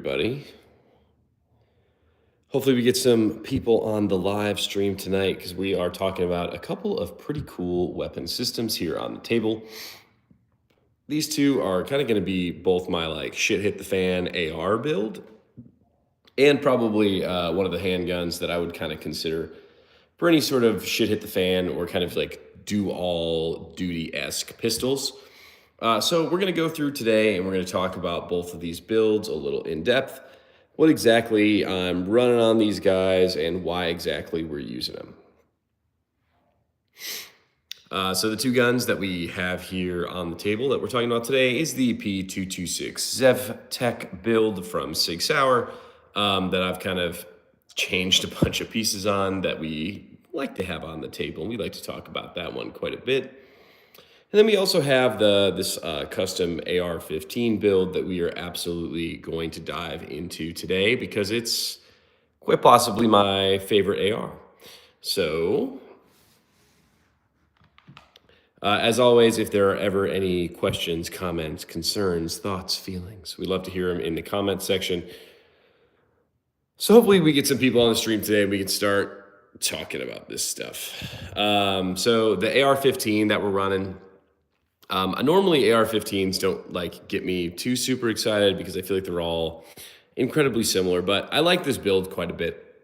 everybody. Hopefully we get some people on the live stream tonight because we are talking about a couple of pretty cool weapon systems here on the table. These two are kind of going to be both my like shit hit the fan AR build and probably one of the handguns that I would kind of consider for any sort of shit hit the fan or kind of like do all duty-esque pistols. So we're going to go through today and we're going to talk about both of these builds a little in depth, what exactly I'm running on these guys and why exactly we're using them. So the two guns that we have here on the table that we're talking about today is the P226 ZevTech build from Sig Sauer that I've kind of changed a bunch of pieces on that we like to have on the table. We like to talk about that one quite a bit. And then we also have this custom AR-15 build that we are absolutely going to dive into today because it's quite possibly my favorite AR. So, as always, if there are ever any questions, comments, concerns, thoughts, feelings, we'd love to hear them in the comments section. So hopefully we get some people on the stream today and we can start talking about this stuff. So the AR-15 that we're running, normally AR-15s don't like get me too super excited because I feel like they're all incredibly similar, but I like this build quite a bit.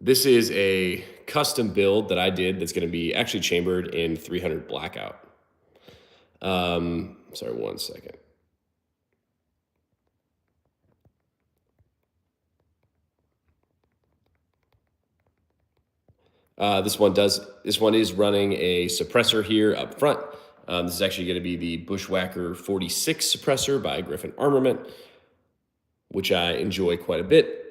This is a custom build that I did that's going to be actually chambered in 300 blackout. Sorry, 1 second. This one is running a suppressor here up front. This is actually going to be the Bushwhacker 46 suppressor by Griffin Armament, which I enjoy quite a bit.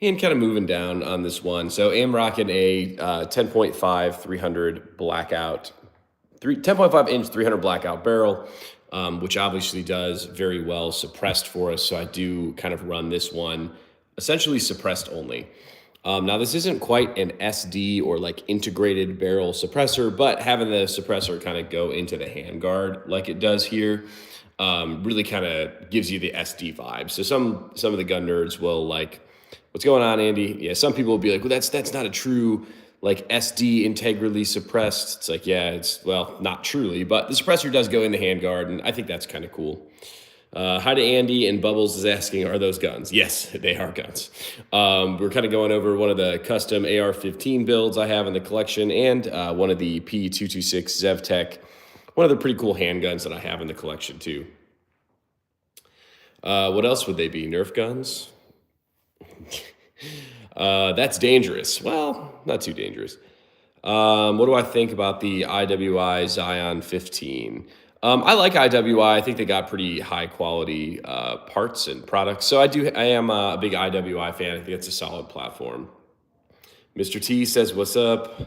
And kind of moving down on this one. So I'm rocking a 10.5 300 blackout, 10.5 inch 300 blackout barrel. Which obviously does very well suppressed for us. So I do kind of run this one essentially suppressed only. Now this isn't quite an SD or like integrated barrel suppressor, but having the suppressor kind of go into the handguard like it does here really kind of gives you the SD vibe. So some of the gun nerds will like, what's going on, Andy? Yeah, some people will be like, well, that's not a true like SD integrally suppressed. It's like, yeah, it's, well, not truly, but the suppressor does go in the handguard, and I think that's kind of cool. Hi to Andy, and Bubbles is asking, are those guns? Yes, they are guns. We're kind of going over one of the custom AR-15 builds I have in the collection, and one of the P226 ZevTech, one of the pretty cool handguns that I have in the collection too. What else would they be? Nerf guns? That's dangerous. Well, not too dangerous. What do I think about the IWI Zion 15? I like IWI. I think they got pretty high quality parts and products. So I am a big IWI fan. I think it's a solid platform. Mr. T says, what's up?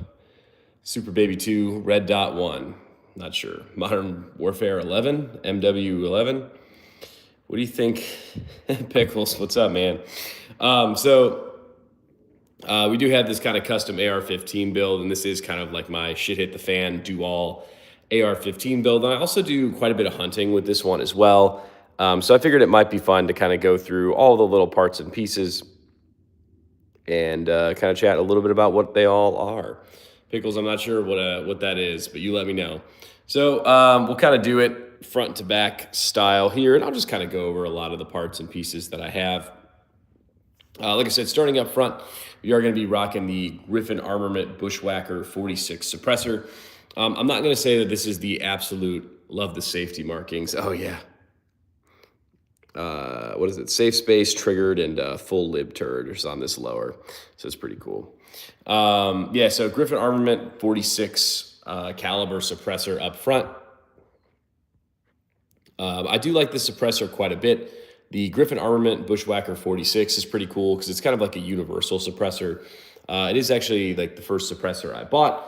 Super Baby 2, Red Dot 1. Not sure. Modern Warfare 11, MW 11. What do you think? Pickles, what's up, man? We do have this kind of custom AR-15 build, and this is kind of like my shit hit the fan, do all AR-15 build. And I also do quite a bit of hunting with this one as well. So I figured it might be fun to kind of go through all the little parts and pieces and kind of chat a little bit about what they all are. Pickles, I'm not sure what that is, but you let me know. So we'll kind of do it front to back style here, and I'll just kind of go over a lot of the parts and pieces that I have. Like I said, starting up front, we are going to be rocking the Griffin Armament Bushwhacker 46 suppressor. I'm not going to say that this is the absolute love the safety markings. Oh, yeah. What is it? Safe space, triggered, and full lib turret is on this lower. So it's pretty cool. Yeah, so Griffin Armament 46 caliber suppressor up front. I do like this suppressor quite a bit. The Griffin Armament Bushwhacker 46 is pretty cool because it's kind of like a universal suppressor. It is actually like the first suppressor I bought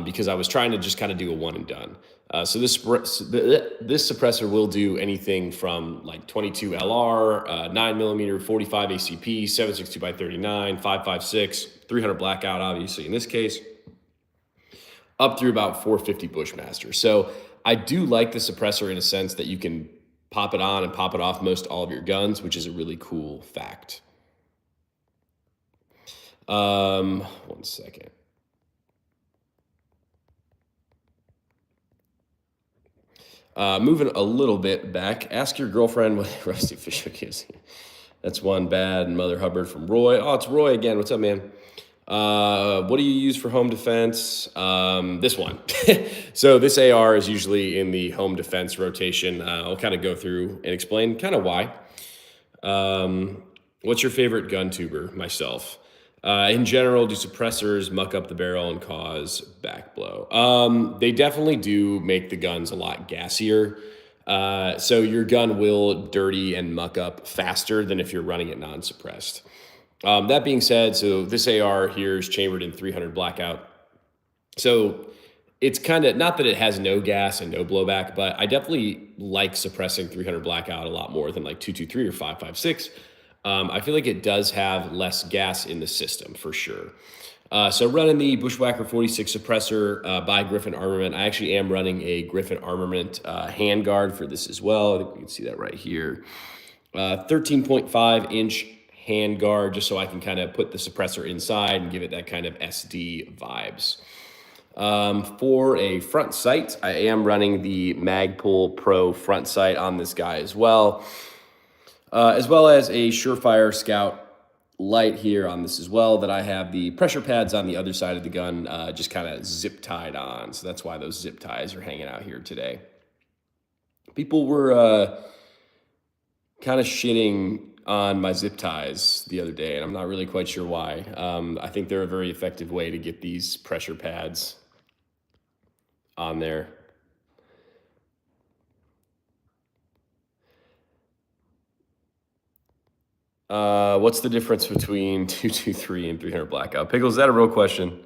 because I was trying to just kind of do a one and done. So this suppressor will do anything from like 22 LR, 9mm, 45 ACP, 7.62 by 39, 5.56, 300 blackout, obviously in this case. up through about 450 Bushmaster. So I do like the suppressor in a sense that you can pop it on and pop it off most all of your guns, which is a really cool fact. One second. Moving a little bit back, ask your girlfriend what Rusty Fisher gives you. That's one bad. Mother Hubbard from Roy. Oh, it's Roy again. What's up, man? What do you use for home defense? This one. So this AR is usually in the home defense rotation. I'll kind of go through and explain kind of why. What's your favorite gun tuber? Myself. In general, do suppressors muck up the barrel and cause backblow? They definitely do make the guns a lot gassier. So your gun will dirty and muck up faster than if you're running it non-suppressed. That being said, so this AR here is chambered in 300 blackout. So it's kind of, not that it has no gas and no blowback, but I definitely like suppressing 300 blackout a lot more than like 223 or 556. I feel like it does have less gas in the system for sure. So running the Bushwhacker 46 suppressor by Griffin Armament. I actually am running a Griffin Armament handguard for this as well. I think we can see that right here. 13.5 inch handguard, just so I can kind of put the suppressor inside and give it that kind of SD vibes. For a front sight, I am running the Magpul Pro front sight on this guy as well as a Surefire Scout light here on this as well, that I have the pressure pads on the other side of the gun just kind of zip tied on. So that's why those zip ties are hanging out here today. People were kind of shitting on my zip ties the other day, and I'm not really quite sure why. I think they're a very effective way to get these pressure pads on there. What's the difference between 223 and 300 blackout? Pickles, is that a real question?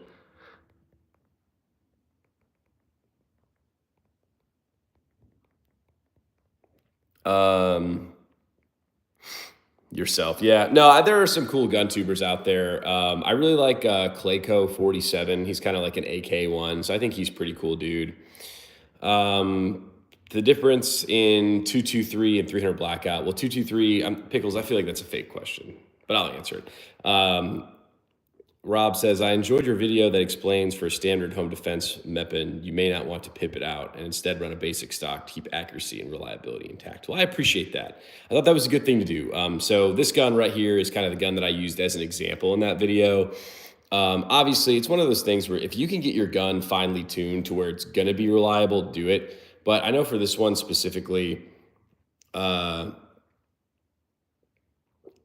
Yourself. Yeah, no, there are some cool gun tubers out there. I really like Clayco 47. He's kind of like an AK one, so I think he's pretty cool, dude. The difference in 223 and 300 blackout. Well, 223, Pickles, I feel like that's a fake question, but I'll answer it. Rob says, I enjoyed your video that explains for standard home defense weapon, you may not want to pip it out and instead run a basic stock to keep accuracy and reliability intact. Well, I appreciate that. I thought that was a good thing to do. So this gun right here is kind of the gun that I used as an example in that video. Obviously, it's one of those things where if you can get your gun finely tuned to where it's going to be reliable, do it. But I know for this one specifically,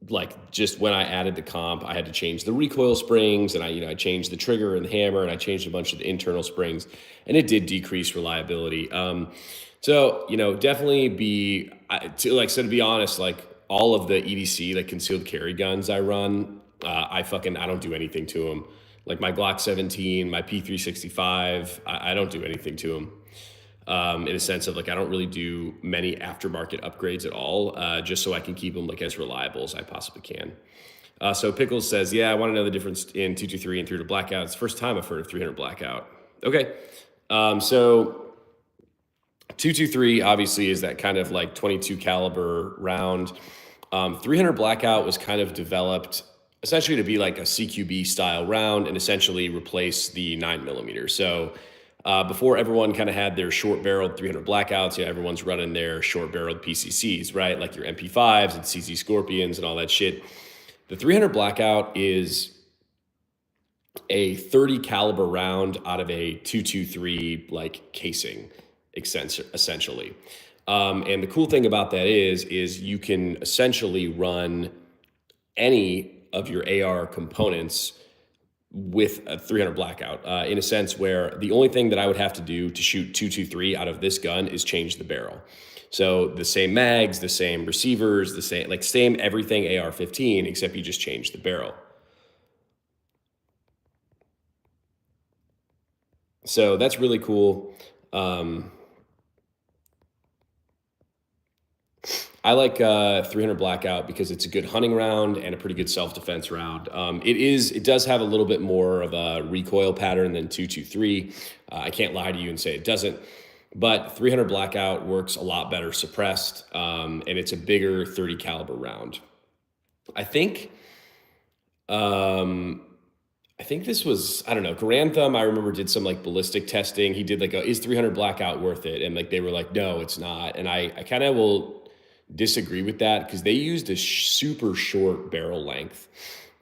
like just when I added the comp, I had to change the recoil springs, and I changed the trigger and the hammer, and I changed a bunch of the internal springs, and it did decrease reliability. So definitely to be honest, like all of the EDC, like concealed carry guns I run, I don't do anything to them. Like my Glock 17, my P365, I don't do anything to them. In a sense of like, I don't really do many aftermarket upgrades at all, just so I can keep them like as reliable as I possibly can. So Pickles says, yeah, I want to know the difference in 223 and 300 blackout. It's the first time I've heard of 300 blackout. Okay. So 223 obviously is that kind of like 22 caliber round. 300 blackout was kind of developed essentially to be like a CQB style round and essentially replace the 9mm. So before everyone kind of had their short barreled 300 blackouts, everyone's running their short barreled PCCs, right? Like your MP5s and CZ Scorpions and all that shit. The 300 blackout is a 30 caliber round out of a 223 like casing, essentially. And the cool thing about that is you can essentially run any of your AR components with a 300 blackout, in a sense where the only thing that I would have to do to shoot 223 out of this gun is change the barrel. So the same mags, the same receivers, the same everything AR-15, except you just change the barrel. So that's really cool. I like 300 Blackout because it's a good hunting round and a pretty good self-defense round. It does have a little bit more of a recoil pattern than 223. I can't lie to you and say it doesn't, but 300 Blackout works a lot better suppressed, and it's a bigger 30 caliber round. I think this was, I don't know, Grantham, I remember, did some like ballistic testing. He did like is 300 Blackout worth it? And like they were like, no, it's not. And I kind of will disagree with that because they used a super short barrel length.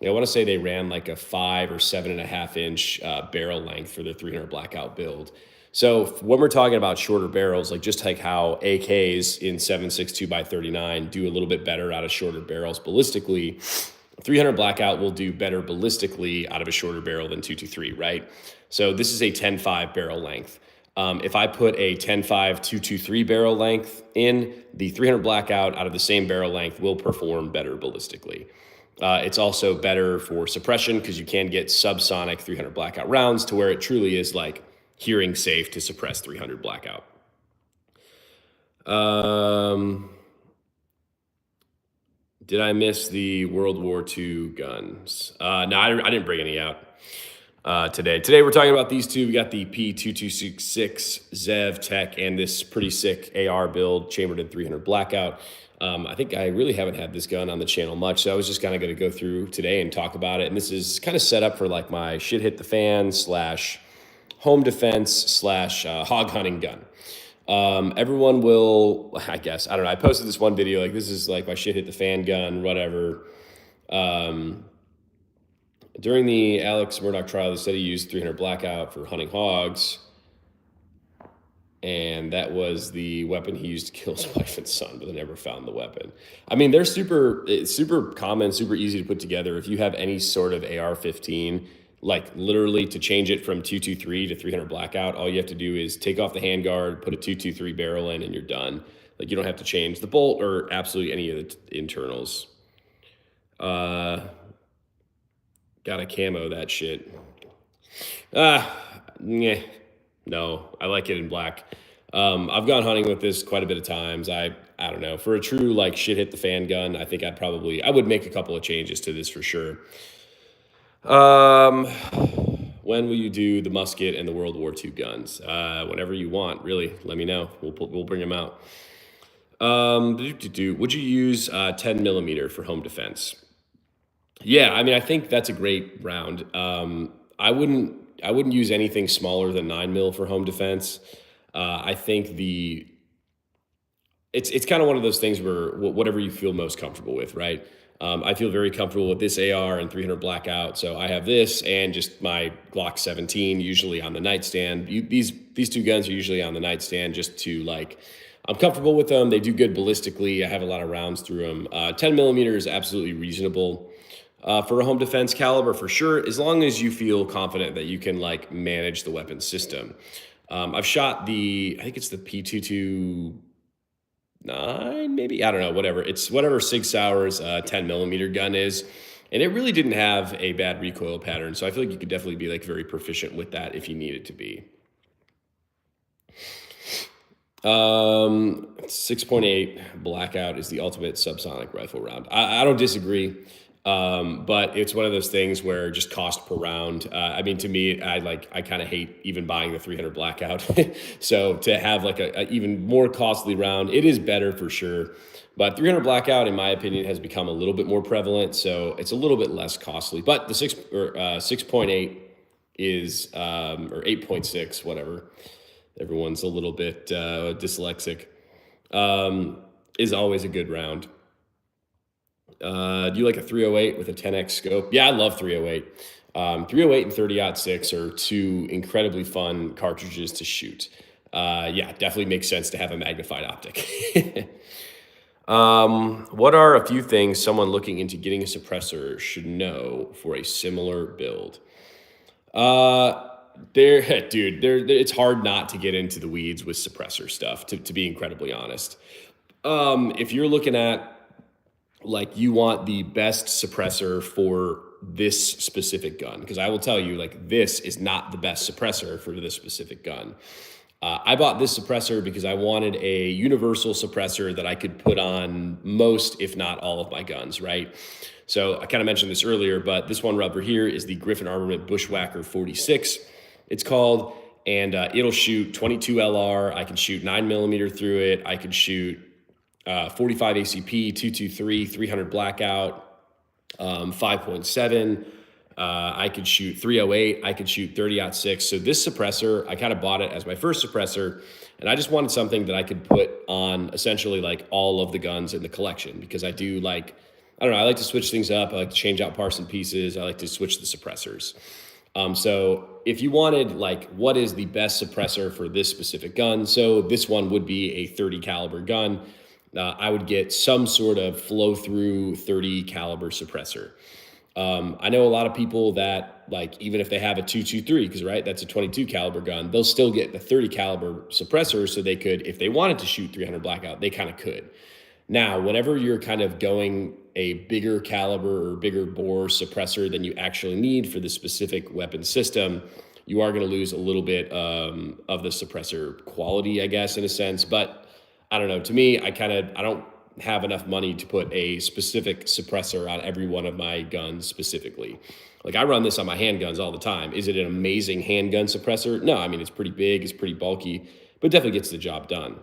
I want to say they ran like a 5 or 7.5 inch barrel length for the 300 Blackout build. So when we're talking about shorter barrels, like just like how AKs in 7.62 by 39 do a little bit better out of shorter barrels ballistically, 300 Blackout will do better ballistically out of a shorter barrel than 223, right? So this is a 10.5 barrel length. If I put a 10.5 223 barrel length in, the 300 Blackout out of the same barrel length will perform better ballistically. It's also better for suppression because you can get subsonic 300 Blackout rounds to where it truly is like hearing safe to suppress 300 Blackout. Did I miss the World War II guns? No, I didn't bring any out today. Today we're talking about these two. We got the P2266 Zev Tech and this pretty sick AR build, chambered in 300 Blackout. I think I really haven't had this gun on the channel much, so I was just kind of going to go through today and talk about it. And this is kind of set up for like my shit hit the fan / home defense / hog hunting gun. Everyone will, I guess, I don't know. I posted this one video, like this is like my shit hit the fan gun, whatever. During the Alex Murdoch trial, they said he used 300 Blackout for hunting hogs. And that was the weapon he used to kill his wife and son, but they never found the weapon. I mean, they're super common, super easy to put together. If you have any sort of AR-15, like literally to change it from 223 to 300 Blackout, all you have to do is take off the handguard, put a 223 barrel in, and you're done. Like you don't have to change the bolt or absolutely any of the internals. Gotta camo that shit. No, I like it in black. I've gone hunting with this quite a bit of times. I don't know, for a true like shit hit the fan gun, I think I would make a couple of changes to this for sure. When will you do the musket and the World War II guns? Whenever you want, really. Let me know. We'll bring them out. Would you use 10 millimeter for home defense? Yeah, I mean, I think that's a great round. I wouldn't use anything smaller than 9 mil for home defense. I think it's kind of one of those things where whatever you feel most comfortable with, right? I feel very comfortable with this AR and 300 Blackout. So I have this and just my Glock 17 usually on the nightstand. These two guns are usually on the nightstand just to like, I'm comfortable with them. They do good ballistically. I have a lot of rounds through them. 10 millimeter is absolutely reasonable for a home defense caliber for sure, as long as you feel confident that you can like manage the weapon system. I've shot I think it's the P229, maybe, I don't know, whatever. It's whatever Sig Sauer's 10 millimeter gun is. And it really didn't have a bad recoil pattern. So I feel like you could definitely be like very proficient with that if you needed to be. 6.8 Blackout is the ultimate subsonic rifle round. I don't disagree. But it's one of those things where just cost per round. I mean, to me, I kind of hate even buying the 300 Blackout. So to have like a even more costly round, it is better for sure. But 300 Blackout, in my opinion, has become a little bit more prevalent. So it's a little bit less costly, but the 6.8 is, or 8.6, whatever. Everyone's a little bit, dyslexic, is always a good round. Do you like a 308 with a 10x scope? Yeah, I love 308. 308 and 30-06 are two incredibly fun cartridges to shoot. Yeah, definitely makes sense to have a magnified optic. What are a few things someone looking into getting a suppressor should know for a similar build? It's hard not to get into the weeds with suppressor stuff, to be incredibly honest. If you're looking at, like, you want the best suppressor for this specific gun, because I will tell you, like, this is not the best suppressor for this specific gun. I bought this suppressor because I wanted a universal suppressor that I could put on most, if not all of my guns, right? So I kind of mentioned this earlier, but this one rubber here is the Griffin Armament Bushwhacker 46, it's called, and it'll shoot 22 LR. I can shoot 9mm through it. I can shoot 45 ACP, 223, 300 blackout, 5.7. I could shoot 308. I could shoot 30-06. So this suppressor, I kind of bought it as my first suppressor, and I just wanted something that I could put on essentially like all of the guns in the collection, because I do like, I don't know, I like to switch things up. I like to change out parts and pieces. I like to switch the suppressors. So if you wanted like, what is the best suppressor for this specific gun? So this one would be a 30 caliber gun. I would get some sort of flow through 30 caliber suppressor. I know a lot of people that, like, even if they have a 223, because right, that's a 22 caliber gun, they'll still get the 30 caliber suppressor, so they could, if they wanted to shoot 300 blackout, they kind of could. Now, whenever you're kind of going a bigger caliber or bigger bore suppressor than you actually need for the specific weapon system, you are going to lose a little bit of the suppressor quality, I guess, in a sense. But I don't know. To me, I don't have enough money to put a specific suppressor on every one of my guns specifically. Like, I run this on my handguns all the time. Is it an amazing handgun suppressor? No, I mean, it's pretty big, it's pretty bulky, but it definitely gets the job done.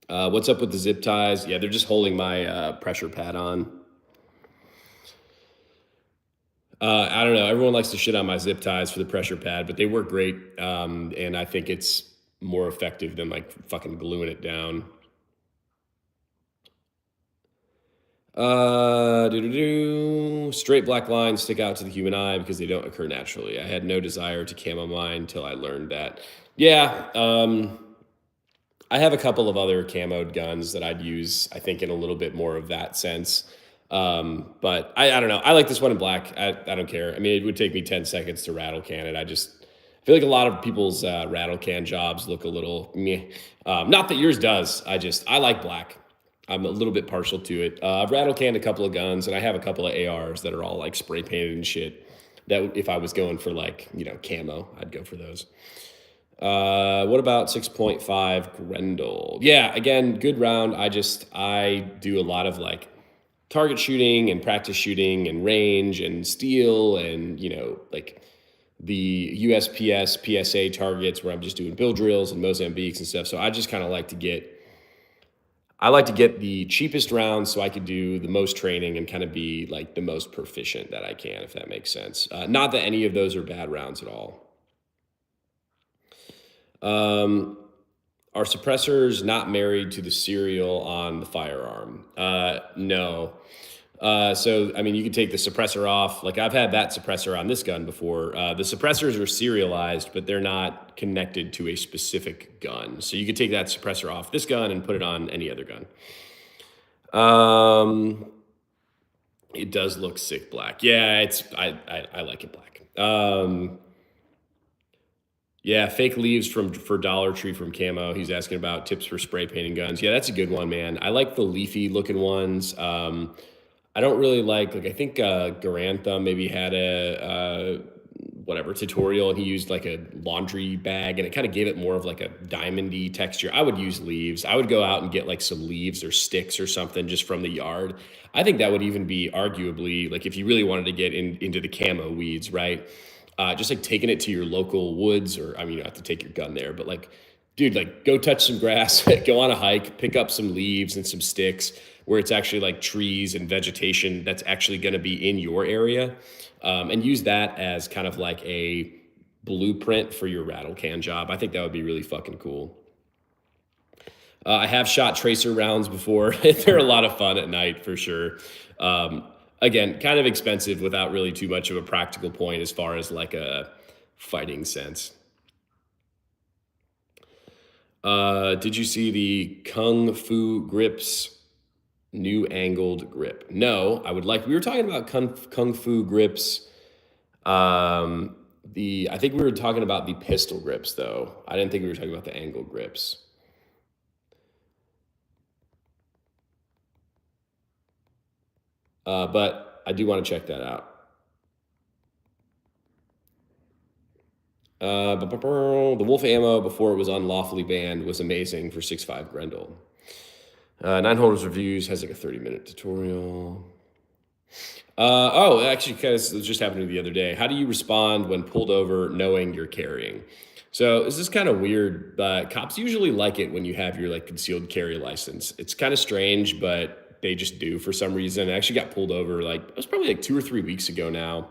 What's up with the zip ties? Yeah, they're just holding my pressure pad on. I don't know. Everyone likes to shit on my zip ties for the pressure pad, but they work great. And I think it's more effective than like fucking gluing it down. Straight black lines stick out to the human eye because they don't occur naturally. I had no desire to camo mine until I learned that. Yeah, I have a couple of other camoed guns that I'd use, I think, in a little bit more of that sense. But I don't know. I like this one in black. I don't care. I mean, it would take me 10 seconds to rattle can it. I feel like a lot of people's rattle can jobs look a little meh. Not that yours does. I like black. I'm a little bit partial to it. I've rattle canned a couple of guns, and I have a couple of ARs that are all like spray painted and shit. That if I was going for like, camo, I'd go for those. What about 6.5 Grendel? Yeah, again, good round. I do a lot of like target shooting and practice shooting and range and steel and, like the USPS, PSA targets where I'm just doing bill drills and Mozambiques and stuff. So I just kind of like to get the cheapest rounds so I could do the most training and kind of be like the most proficient that I can, if that makes sense. Not that any of those are bad rounds at all. Are suppressors not married to the serial on the firearm? No. So, I mean, you can take the suppressor off. Like, I've had that suppressor on this gun before. The suppressors are serialized, but they're not connected to a specific gun. So you could take that suppressor off this gun and put it on any other gun. It does look sick black. Yeah, I like it black. Yeah, fake leaves for Dollar Tree from Camo. He's asking about tips for spray painting guns. Yeah, that's a good one, man. I like the leafy looking ones. I don't really like I think Garantha maybe had a whatever tutorial, and he used like a laundry bag, and it kind of gave it more of like a diamondy texture. I would use leaves. I would go out and get like some leaves or sticks or something just from the yard. I think that would even be arguably, like, if you really wanted to get into the camo weeds, right? Just like taking it to your local woods, or I mean, you don't have to take your gun there, but like, dude, like, go touch some grass, go on a hike, pick up some leaves and some sticks where it's actually like trees and vegetation that's actually going to be in your area, and use that as kind of like a blueprint for your rattle can job. I think that would be really fucking cool. I have shot tracer rounds before. They're a lot of fun at night for sure. Again, kind of expensive without really too much of a practical point as far as like a fighting sense. Did you see the Kung Fu Grips new angled grip? No, we were talking about Kung Fu Grips. I think we were talking about the pistol grips though. I didn't think we were talking about the angled grips. But I do want to check that out. The Wolf ammo before it was unlawfully banned was amazing for 6.5 Grendel. Nine Holders Reviews has like a 30-minute tutorial. Actually, because it just happened to me the other day. How do you respond when pulled over knowing you're carrying? So this is kind of weird, but cops usually like it when you have your like concealed carry license. It's kind of strange, but they just do for some reason. I actually got pulled over like it was probably like 2 or 3 weeks ago now.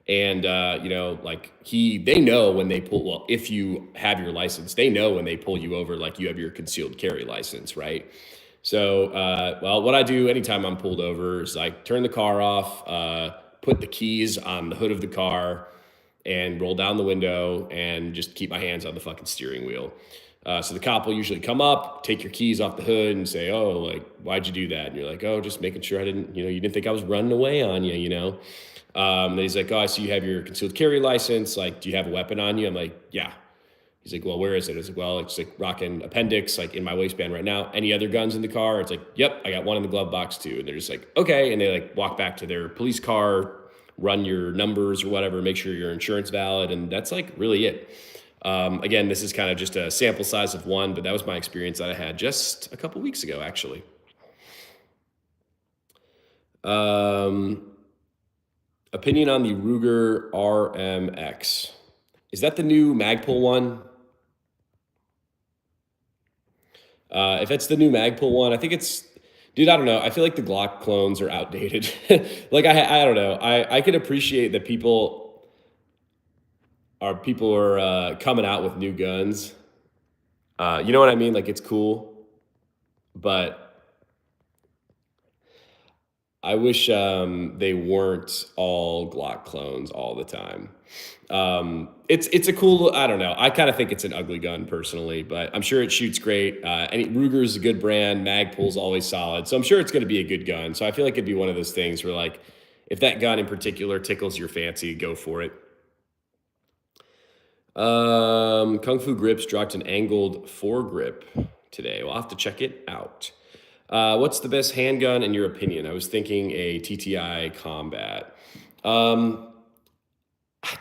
And like they know when they pull. Well, if you have your license, they know when they pull you over, like you have your concealed carry license, right? So, what I do anytime I'm pulled over is I turn the car off, put the keys on the hood of the car, and roll down the window and just keep my hands on the fucking steering wheel. So the cop will usually come up, take your keys off the hood, and say, "Oh, like, why'd you do that?" And you're like, "Oh, just making sure I didn't, you didn't think I was running away on you, you know." Then he's like, "Oh, I see you have your concealed carry license. Like, do you have a weapon on you?" I'm like, "Yeah." He's like, "Well, where is it?" I was like, "Well, it's like rocking appendix, like in my waistband right now. Any other guns in the car?" It's like, "Yep, I got one in the glove box too." And they're just like, "Okay." And they like walk back to their police car, run your numbers or whatever, make sure your insurance valid. And that's like really it. Again, this is kind of just a sample size of one, but that was my experience that I had just a couple weeks ago, actually. Opinion on the Ruger RMX. Is that the new Magpul one? If it's the new Magpul one, I think it's, dude, I don't know. I feel like the Glock clones are outdated. Like I don't know. I could appreciate that people are coming out with new guns. You know what I mean? Like it's cool, but I wish they weren't all Glock clones all the time. It's a cool. I don't know. I kind of think it's an ugly gun personally, but I'm sure it shoots great. Ruger is a good brand. Magpul's always solid, so I'm sure it's going to be a good gun. So I feel like it'd be one of those things where like, if that gun in particular tickles your fancy, go for it. Kung Fu Grips dropped an angled foregrip today. We'll have to check it out. What's the best handgun in your opinion? I was thinking a TTI Combat.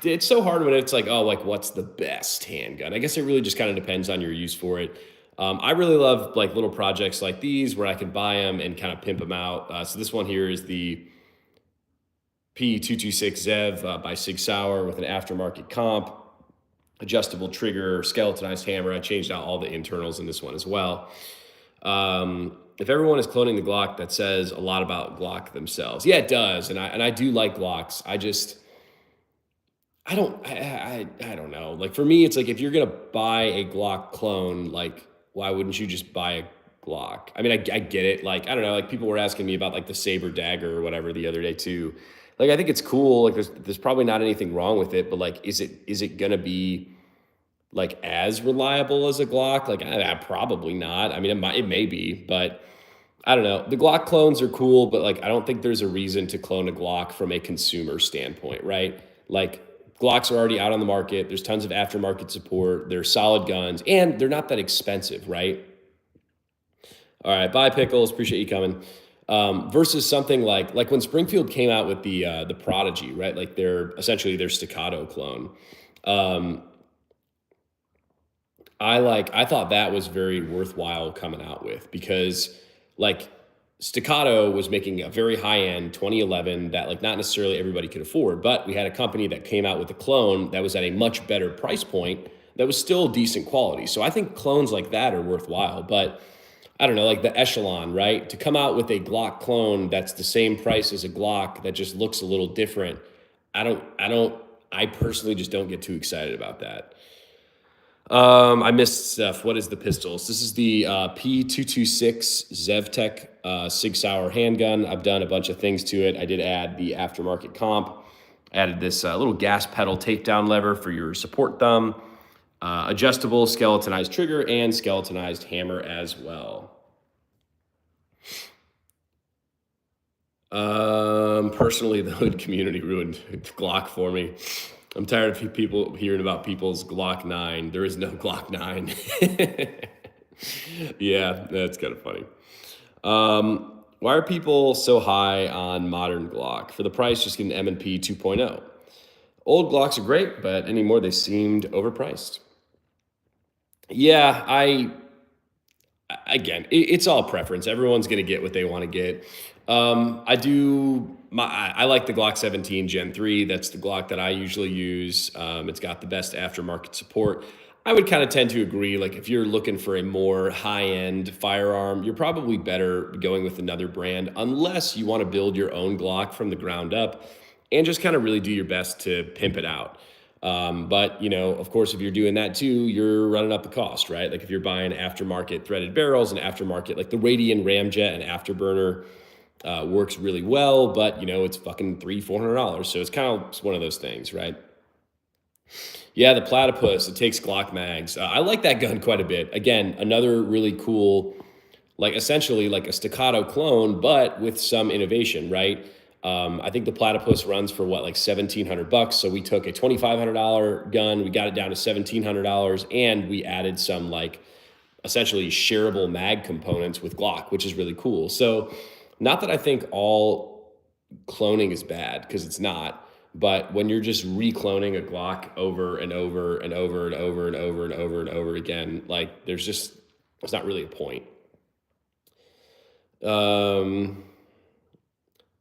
It's so hard when it's like, oh, like what's the best handgun? I guess it really just kind of depends on your use for it. I really love like little projects like these where I can buy them and kind of pimp them out. So this one here is the P226 Zev by Sig Sauer with an aftermarket comp, adjustable trigger, skeletonized hammer. I changed out all the internals in this one as well. If everyone is cloning the Glock, that says a lot about Glock themselves. Yeah, it does, and I do like Glocks. I don't know. Like for me, it's like if you're gonna buy a Glock clone, like why wouldn't you just buy a Glock? I mean, I get it. Like I don't know. Like people were asking me about like the Saber Dagger or whatever the other day too. Like I think it's cool. Like there's probably not anything wrong with it, but like is it gonna be like as reliable as a Glock? Like probably not. I mean, it may be, but I don't know. The Glock clones are cool, but like I don't think there's a reason to clone a Glock from a consumer standpoint, right? Like Glocks are already out on the market. There's tons of aftermarket support. They're solid guns, and they're not that expensive, right? All right, bye Pickles. Appreciate you coming. Versus something like when Springfield came out with the Prodigy, right? Like they're essentially their staccato clone. Um, I thought that was very worthwhile coming out with because like Staccato was making a very high end 2011 that like not necessarily everybody could afford, but we had a company that came out with a clone that was at a much better price point that was still decent quality. So I think clones like that are worthwhile, but I don't know, like the Echelon, right? To come out with a Glock clone that's the same price as a Glock that just looks a little different. I personally just don't get too excited about that. I missed stuff. What is the pistols? This is the P226 ZevTech Sig Sauer handgun. I've done a bunch of things to it. I did add the aftermarket comp. Added this little gas pedal takedown lever for your support thumb. Adjustable skeletonized trigger and skeletonized hammer as well. Personally, the hood community ruined Glock for me. I'm tired of people hearing about people's Glock 9. There is no Glock 9. Yeah, that's kind of funny. Why are people so high on modern Glock? For the price, just get an M&P 2.0. Old Glocks are great, but anymore they seemed overpriced. Yeah, again, it's all preference. Everyone's going to get what they want to get. I like the Glock 17 Gen 3. That's the Glock that I usually use. It's got the best aftermarket support. I would kind of tend to agree. Like if you're looking for a more high-end firearm, you're probably better going with another brand, unless you want to build your own Glock from the ground up and just kind of really do your best to pimp it out. But of course, if you're doing that too, you're running up the cost, right? Like if you're buying aftermarket threaded barrels and aftermarket, like the Radian Ramjet and Afterburner works really well, but it's fucking $300-400. So it's kind of one of those things, right? Yeah, the Platypus, it takes Glock mags. I like that gun quite a bit. Again, another really cool, like essentially like a staccato clone, but with some innovation, right? I think the Platypus runs for what, like $1,700. So we took a $2,500 gun, we got it down to $1,700, and we added some like essentially shareable mag components with Glock, which is really cool. So not that I think all cloning is bad, because it's not. But when you're just recloning a Glock over and over and over and over and over and over and over again, like there's not really a point.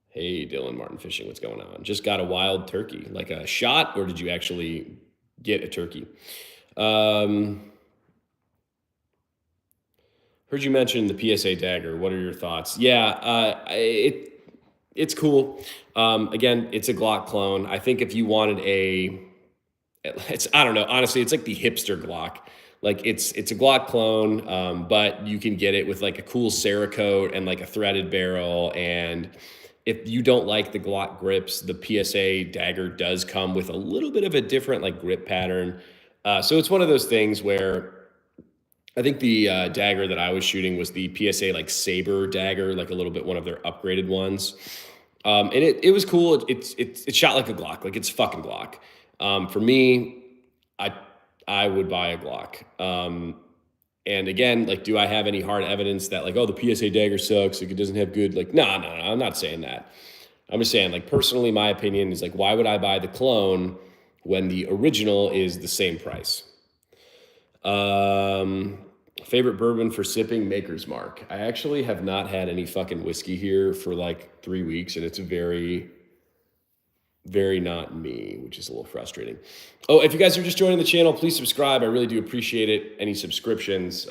Hey, Dylan Martin Fishing, what's going on? Just got a wild turkey, like a shot, or did you actually get a turkey? Heard you mention the PSA dagger. What are your thoughts? Yeah, it's cool. Again, it's a Glock clone. I think if you wanted I don't know, honestly, it's like the hipster Glock. Like it's a Glock clone, but you can get it with like a cool Cerakote and like a threaded barrel. And if you don't like the Glock grips, the PSA dagger does come with a little bit of a different like grip pattern. So it's one of those things where I think the dagger that I was shooting was the PSA like Saber dagger, like a little bit one of their upgraded ones. And it was cool. It shot like a Glock, like it's fucking Glock. For me, I would buy a Glock. And again, like, do I have any hard evidence that like, oh, the PSA dagger sucks, like it doesn't have good, like, no, I'm not saying that. I'm just saying, like, personally, my opinion is like, why would I buy the clone when the original is the same price? Favorite bourbon for sipping, Maker's Mark. I actually have not had any fucking whiskey here for like 3 weeks, and it's very, very not me, which is a little frustrating. Oh, if you guys are just joining the channel, please subscribe. I really do appreciate it. Any subscriptions.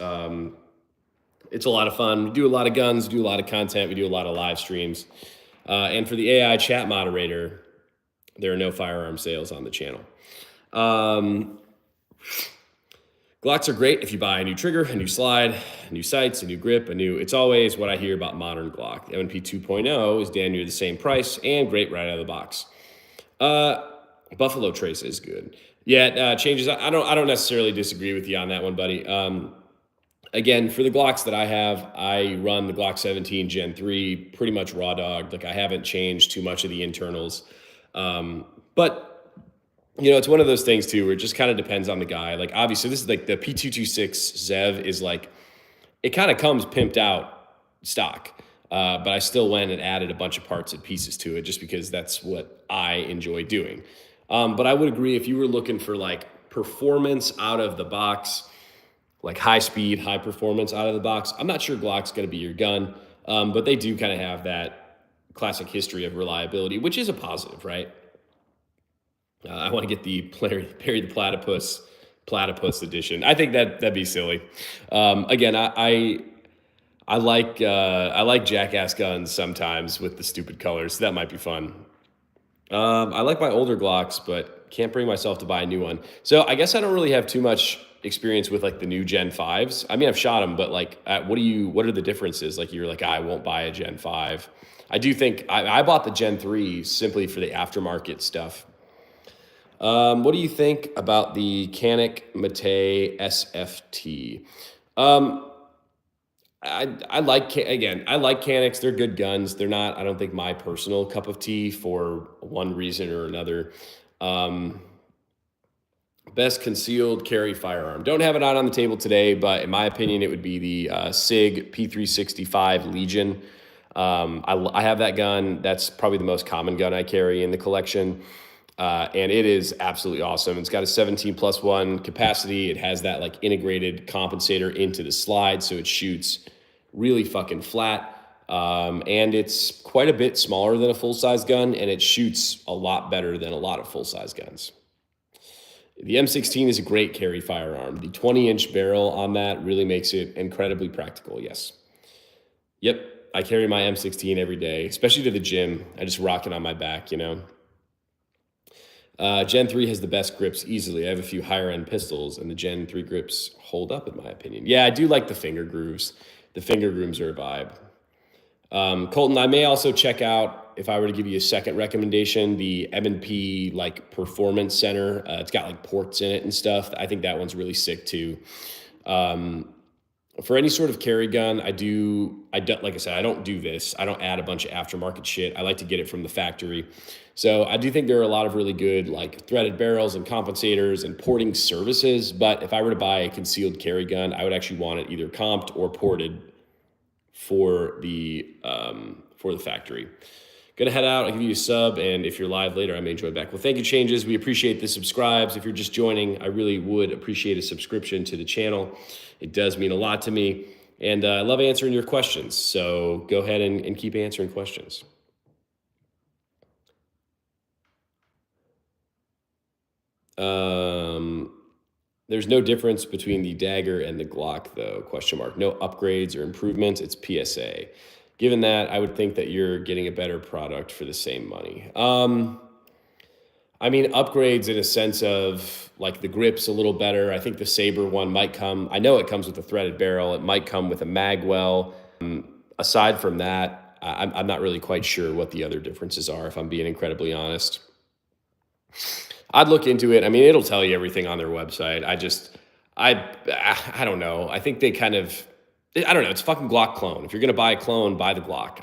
It's a lot of fun. We do a lot of guns, do a lot of content. We do a lot of live streams. And for the AI chat moderator, there are no firearm sales on the channel. Glocks are great if you buy a new trigger, a new slide, new sights, a new grip, it's always what I hear about modern Glock. The M&P 2.0 is damn near the same price and great right out of the box. Buffalo Trace is good. Yeah, changes. I don't necessarily disagree with you on that one, buddy. Again, for the Glocks that I have, I run the Glock 17 Gen 3 pretty much raw dog. Like I haven't changed too much of the internals. But it's one of those things too, where it just kind of depends on the guy. Like obviously this is like the P226 Zev is like, it kind of comes pimped out stock. But I still went and added a bunch of parts and pieces to it just because that's what I enjoy doing. But I would agree if you were looking for like performance out of the box, like high speed, high performance out of the box, I'm not sure Glock's going to be your gun. But they do kind of have that classic history of reliability, which is a positive, right? I want to get the Perry the Platypus edition. I think that'd be silly. Again, I like jackass guns sometimes with the stupid colors. So that might be fun. I like my older Glocks, but can't bring myself to buy a new one. So I guess I don't really have too much experience with like the new Gen 5s. I mean, I've shot them, but like, what are the differences? Like you're like, I won't buy a Gen 5. I do think I bought the Gen 3 simply for the aftermarket stuff. What do you think about the Canik Mate SFT? I like Canics. They're good guns. They're not, I don't think, my personal cup of tea for one reason or another. Best concealed carry firearm. Don't have it out on the table today, but in my opinion, it would be the SIG P365 Legion. I have that gun. That's probably the most common gun I carry in the collection. And it is absolutely awesome. It's got a 17+1 capacity. It has that like integrated compensator into the slide, so it shoots really fucking flat. And it's quite a bit smaller than a full-size gun, and it shoots a lot better than a lot of full-size guns. The M16 is a great carry firearm. The 20-inch barrel on that really makes it incredibly practical, yes. Yep, I carry my M16 every day, especially to the gym. I just rock it on my back, you know. Gen 3 has the best grips easily. I have a few higher end pistols, and the Gen 3 grips hold up, in my opinion. Yeah, I do like the finger grooves. The finger grooves are a vibe. Colton, I may also check out, if I were to give you a second recommendation, the M&P like Performance Center. It's got like ports in it and stuff. I think that one's really sick too. For any sort of carry gun, I do, like I said, I don't do this. I don't add a bunch of aftermarket shit. I like to get it from the factory. So I do think there are a lot of really good like threaded barrels and compensators and porting services. But if I were to buy a concealed carry gun, I would actually want it either comped or ported for the factory. Gonna head out. I'll give you a sub, and if you're live later, I may join back. Well, thank you, Changes. We appreciate the subscribes. If you're just joining, I really would appreciate a subscription to the channel. It does mean a lot to me, and I love answering your questions. So go ahead and keep answering questions. There's no difference between the dagger and the Glock, though, question mark. No upgrades or improvements. It's PSA. Given that, I would think that you're getting a better product for the same money. I mean, upgrades in a sense of like the grip's a little better. I think the Saber one might come. I know it comes with a threaded barrel. It might come with a magwell. Aside from that, I'm not really quite sure what the other differences are, if I'm being incredibly honest. I'd look into it. I mean, it'll tell you everything on their website. I don't know. I think they kind of, I don't know. It's fucking Glock clone. If you're going to buy a clone, buy the Glock.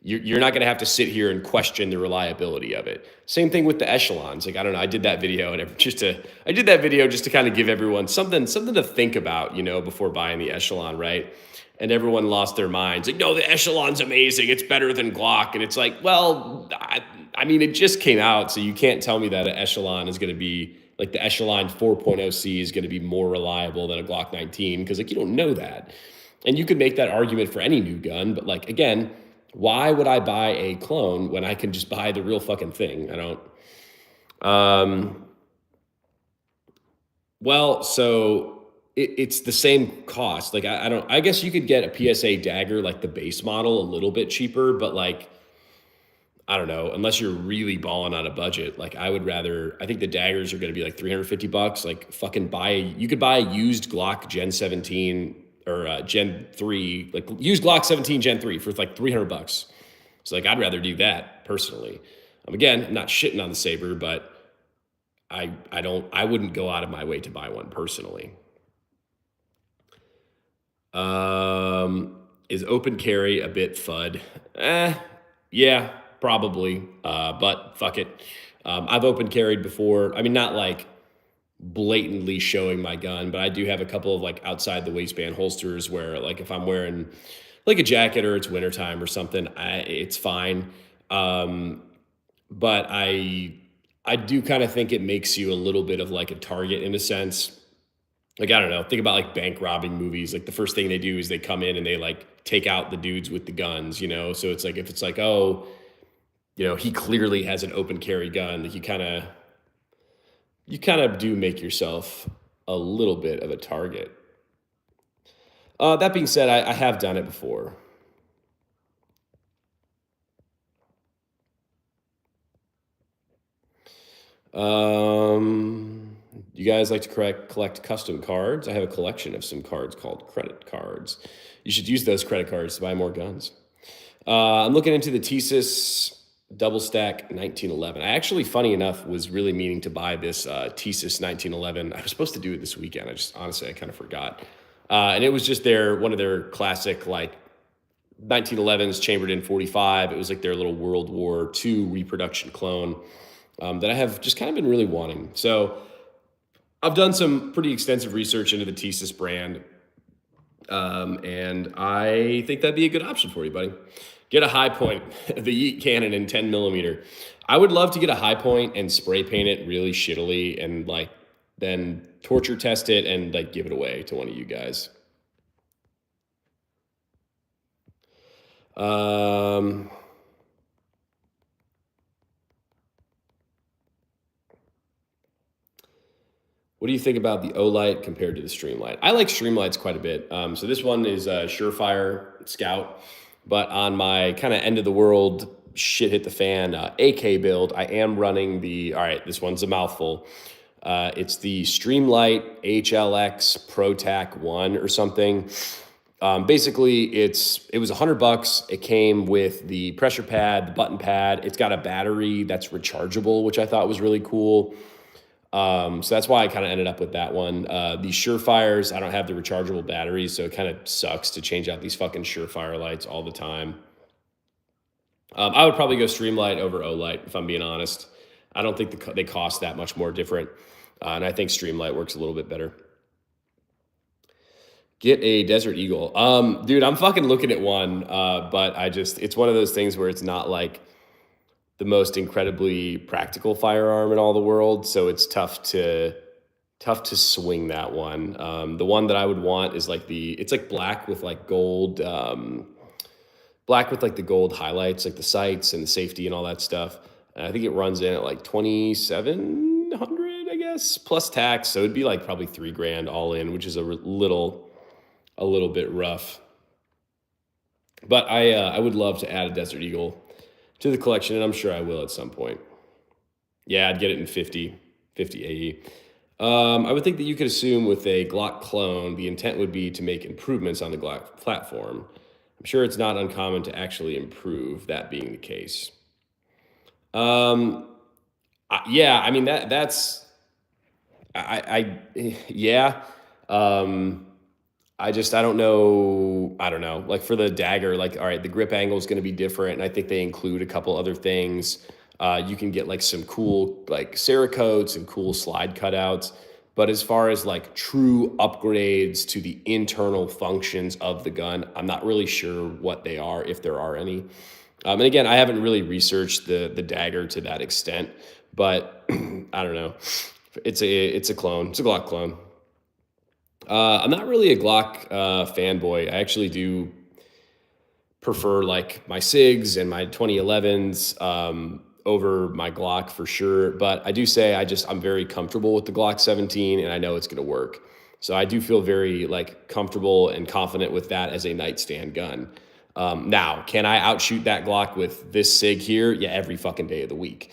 You're not going to have to sit here and question the reliability of it. Same thing with the echelons. Like, I don't know. I did that video just to kind of give everyone something to think about, you know, before buying the echelon, right? And everyone lost their minds. Like, no, the echelon's amazing. It's better than Glock. And it's like, well, I mean, it just came out, so you can't tell me that an echelon is going to be, like the echelon 4.0C is going to be more reliable than a Glock 19, because like you don't know that. And you could make that argument for any new gun, but like, again, why would I buy a clone when I can just buy the real fucking thing? I don't. Well, so it's the same cost. Like, I guess you could get a PSA dagger, like the base model, a little bit cheaper, but like, I don't know, unless you're really balling on a budget, like I think the daggers are going to be like $350. Like fucking you could buy a used Glock Gen 17 or Gen 3, like used Glock 17 Gen 3 for like $300. So like, I'd rather do that personally. Again, I'm not shitting on the Saber, but I wouldn't go out of my way to buy one personally. Is open carry a bit FUD? Yeah, probably, but fuck it. I've open carried before. I mean, not like blatantly showing my gun, but I do have a couple of like outside the waistband holsters where like if I'm wearing like a jacket or it's wintertime or something, it's fine. But I do kind of think it makes you a little bit of like a target in a sense. Like, I don't know, think about like bank robbing movies. Like the first thing they do is they come in and they like take out the dudes with the guns, you know? So it's like, if it's like, oh, you know, he clearly has an open carry gun, like you kind of do make yourself a little bit of a target. That being said, I have done it before. You guys like to collect custom cards? I have a collection of some cards called credit cards. You should use those credit cards to buy more guns. I'm looking into the Thesis double stack 1911. I actually, funny enough, was really meaning to buy this Thesis 1911. I was supposed to do it this weekend. I kind of forgot. And it was just one of their classic like 1911s chambered in 45. It was like their little World War II reproduction clone that I have just kind of been really wanting. So I've done some pretty extensive research into the Thesis brand. And I think that'd be a good option for you, buddy. Get a high point, the Yeet cannon in 10 millimeter. I would love to get a high point and spray paint it really shittily and like then torture test it and like give it away to one of you guys. What do you think about the Olight compared to the Streamlight? I like Streamlights quite a bit. So this one is a Surefire Scout, but on my kind of end of the world shit hit the fan AK build, I am running the, all right, this one's a mouthful. It's the Streamlight HLX ProTac 1 or something. Basically, it was $100. It came with the pressure pad, the button pad. It's got a battery that's rechargeable, which I thought was really cool. So that's why I kind of ended up with that one. These Surefires, I don't have the rechargeable batteries, so it kind of sucks to change out these fucking Surefire lights all the time. I would probably go Streamlight over Olight, if I'm being honest. I don't think they cost that much more different, and I think Streamlight works a little bit better. Get a Desert Eagle. Dude, I'm fucking looking at one, but it's one of those things where it's not like the most incredibly practical firearm in all the world, so it's tough to swing that one. The one that I would want is like it's like black with like gold, black with like the gold highlights, like the sights and the safety and all that stuff. And I think it runs in at like 2,700, I guess, plus tax. So it'd be like probably $3,000 all in, which is a little bit rough. But I would love to add a Desert Eagle to the collection, and I'm sure I will at some point. Yeah, I'd get it in 50 AE. I would think that you could assume with a Glock clone, the intent would be to make improvements on the Glock platform. I'm sure it's not uncommon to actually improve, that being the case. Yeah, I mean, that's, yeah. I don't know. I don't know. Like for the dagger, like, all right, the grip angle is going to be different. And I think they include a couple other things. You can get like some cool, like Cerakotes and cool slide cutouts. But as far as like true upgrades to the internal functions of the gun, I'm not really sure what they are, if there are any. And again, I haven't really researched the dagger to that extent, but I don't know. It's a clone. It's a Glock clone. I'm not really a Glock fanboy. I actually do prefer like my SIGs and my 2011s over my Glock for sure. But I do say I'm very comfortable with the Glock 17, and I know it's going to work. So I do feel very like comfortable and confident with that as a nightstand gun. Now, can I outshoot that Glock with this SIG here? Yeah, every fucking day of the week.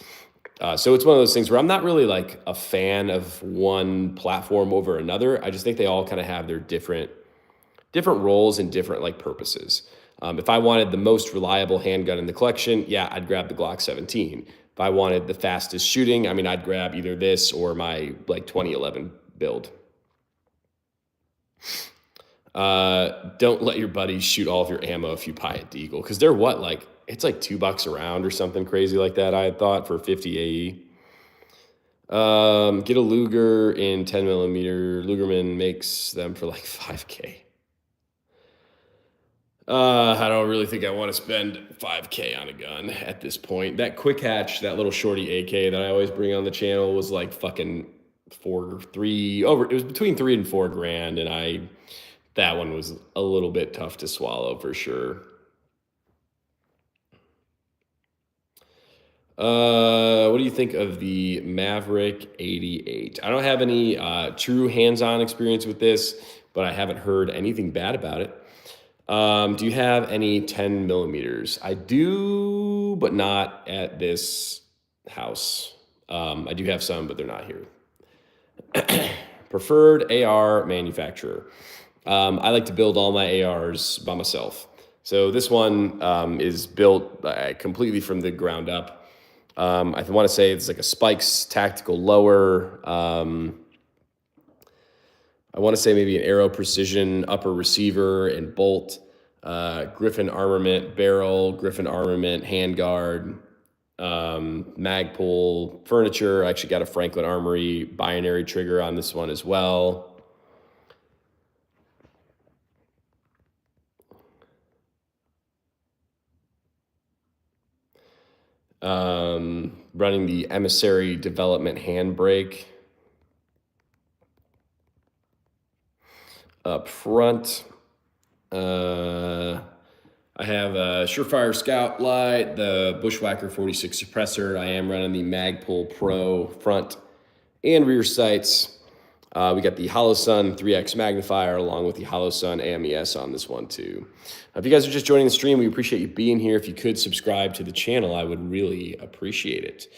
So it's one of those things where I'm not really like a fan of one platform over another. I just think they all kind of have their different roles and different like purposes. If I wanted the most reliable handgun in the collection, yeah, I'd grab the Glock 17. If I wanted the fastest shooting, I mean, I'd grab either this or my like 2011 build. Don't let your buddies shoot all of your ammo if you buy a Deagle, because they're what, like, it's like $2 a round or something crazy like that, I had thought, for 50 AE. Get a Luger in 10 millimeter. Lugerman makes them for like 5K. I don't really think I want to spend 5K on a gun at this point. That quick hatch, that little shorty AK that I always bring on the channel was like fucking it was between $3,000 and $4,000, and that one was a little bit tough to swallow for sure. What do you think of the Maverick 88? I don't have any true hands-on experience with this, but I haven't heard anything bad about it. Do you have any 10 millimeters? I do, but not at this house. I do have some, but they're not here. Preferred AR manufacturer. I like to build all my ARs by myself. So this one is built completely from the ground up. I want to say it's like a Spikes tactical lower. I want to say maybe an Aero Precision upper receiver and bolt, Griffin armament barrel, Griffin armament handguard, Magpul furniture. I actually got a Franklin Armory binary trigger on this one as well. Running the Emissary Development Handbrake. Up front, I have a Surefire Scout Light, the Bushwhacker 46 Suppressor. I am running the Magpul Pro front and rear sights. We got the HoloSun 3X magnifier along with the HoloSun AMES on this one too. If you guys are just joining the stream, we appreciate you being here. If you could subscribe to the channel, I would really appreciate it.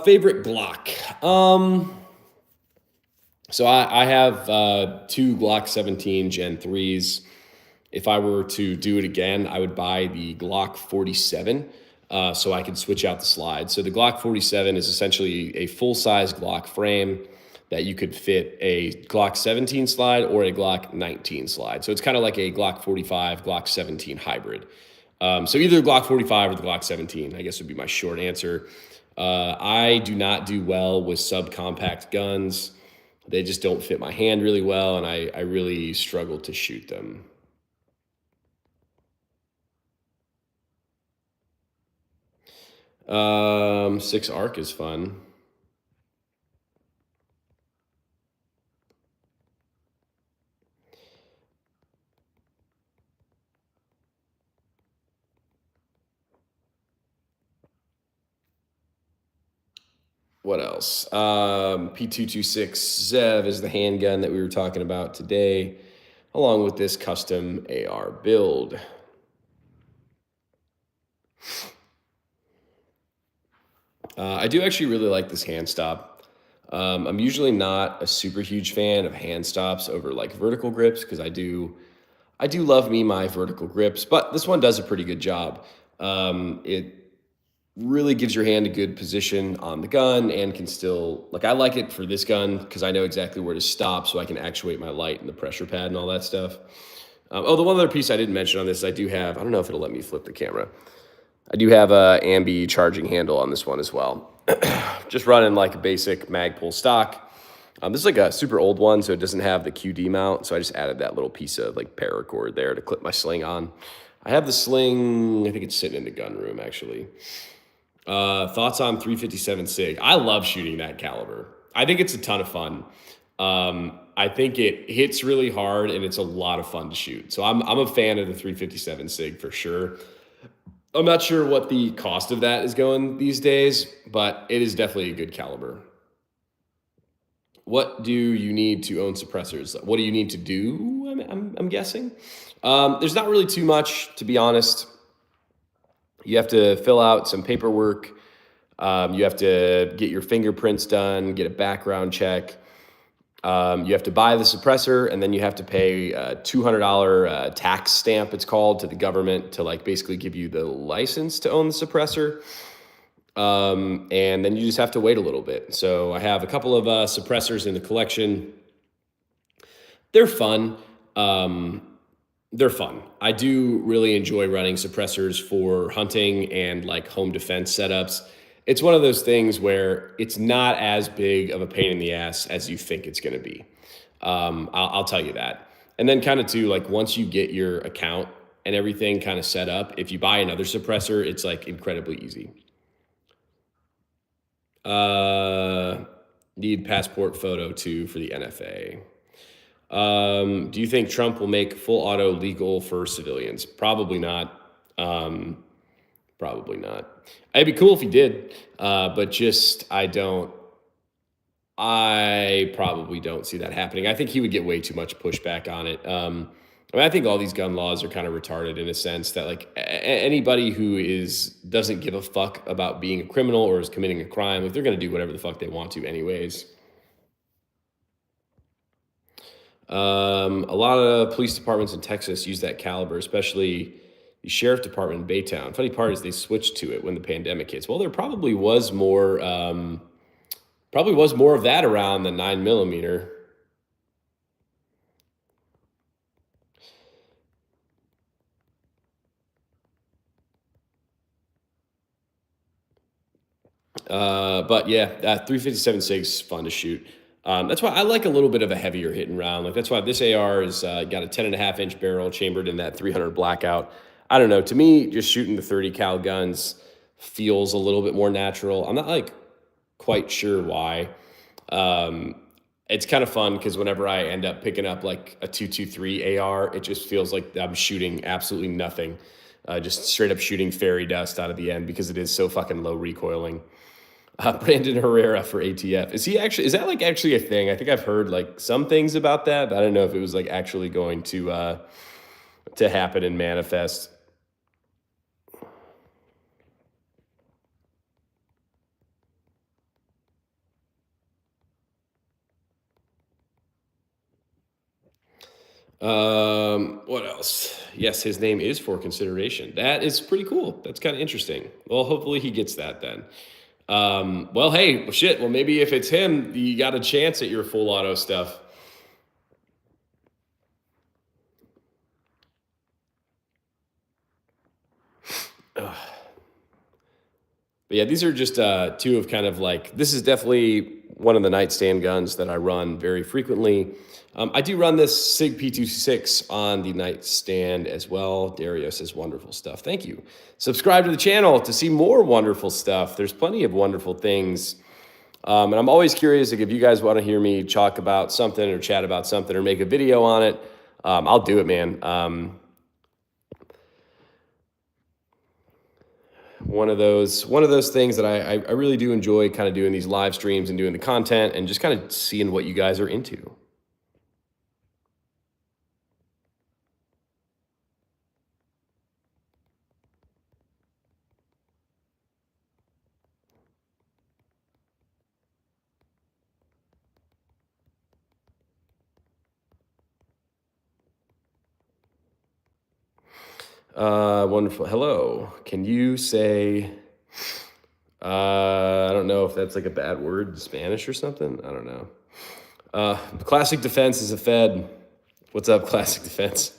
Favorite Glock. So I have two Glock 17 Gen 3s. If I were to do it again, I would buy the Glock 47 so I could switch out the slide. So the Glock 47 is essentially a full-size Glock frame that you could fit a Glock 17 slide or a Glock 19 slide. So it's kind of like a Glock 45, Glock 17 hybrid. So either the Glock 45 or the Glock 17, I guess would be my short answer. I do not do well with subcompact guns. They just don't fit my hand really well, and I really struggle to shoot them. Six arc is fun. What else? P226 Zev is the handgun that we were talking about today, along with this custom AR build. I do actually really like this hand stop. I'm usually not a super huge fan of hand stops over like vertical grips because I do love me my vertical grips, but this one does a pretty good job. It really gives your hand a good position on the gun and can still, like, I like it for this gun because I know exactly where to stop so I can actuate my light and the pressure pad and all that stuff. Oh, the one other piece I didn't mention on this, I do have, I don't know if it'll let me flip the camera. I do have a ambi charging handle on this one as well. Just running like a basic Magpul stock. This is like a super old one, so it doesn't have the QD mount. So I just added that little piece of like paracord there to clip my sling on. I have the sling, I think it's sitting in the gun room actually. Thoughts on 357 SIG? I love shooting that caliber. I think it's a ton of fun. I think it hits really hard and it's a lot of fun to shoot. So I'm a fan of the 357 SIG for sure. I'm not sure what the cost of that is going these days, but it is definitely a good caliber. What do you need to own suppressors? What do you need to do? I'm guessing. There's not really too much, to be honest. You have to fill out some paperwork. You have to get your fingerprints done, get a background check. You have to buy the suppressor, and then you have to pay a $200 tax stamp, it's called, to the government to like basically give you the license to own the suppressor. And then you just have to wait a little bit. So I have a couple of suppressors in the collection. They're fun. They're fun. I do really enjoy running suppressors for hunting and like home defense setups. It's one of those things where it's not as big of a pain in the ass as you think it's going to be. I'll tell you that. And then kind of too, like once you get your account and everything kind of set up, if you buy another suppressor, it's like incredibly easy. Need passport photo too for the NFA. Do you think Trump will make full auto legal for civilians? Probably not. Probably not. It'd be cool if he did, but just I probably don't see that happening. I think he would get way too much pushback on it. I think all these gun laws are kind of retarded in a sense that like anybody who doesn't give a fuck about being a criminal or is committing a crime, if they're going to do whatever the fuck they want to anyways. A lot of police departments in Texas use that caliber, especially the sheriff department in Baytown. Funny part is they switched to it when the pandemic hits. Well, there probably was more of that around the 9mm. But yeah, 357 SIG is fun to shoot. That's why I like a little bit of a heavier hitting round. Like that's why this AR has got a 10.5-inch barrel chambered in that 300 blackout. I don't know. To me, just shooting the 30 cal guns feels a little bit more natural. I'm not like quite sure why. It's kind of fun because whenever I end up picking up like a 223 AR, it just feels like I'm shooting absolutely nothing. Just straight up shooting fairy dust out of the end because it is so fucking low recoiling. Brandon Herrera for ATF. Is that like actually a thing? I think I've heard like some things about that, but I don't know if it was like actually going to happen and manifest. What else? Yes, his name is for consideration. That is pretty cool. That's kind of interesting. Well, hopefully he gets that then. Well, hey, shit. Well, maybe if it's him, you got a chance at your full auto stuff. Ugh. But yeah, these are just two of kind of like, this is definitely one of the nightstand guns that I run very frequently. I do run this SIG P26 on the nightstand as well. Dario says wonderful stuff. Thank you. Subscribe to the channel to see more wonderful stuff. There's plenty of wonderful things. And I'm always curious, like if you guys want to hear me talk about something or chat about something or make a video on it, I'll do it, man. One of those things that I really do enjoy kind of doing these live streams and doing the content and just kind of seeing what you guys are into. Wonderful. Hello. Can you say, I don't know if that's like a bad word in Spanish or something. I don't know. Classic Defense is a Fed. What's up, Classic Defense?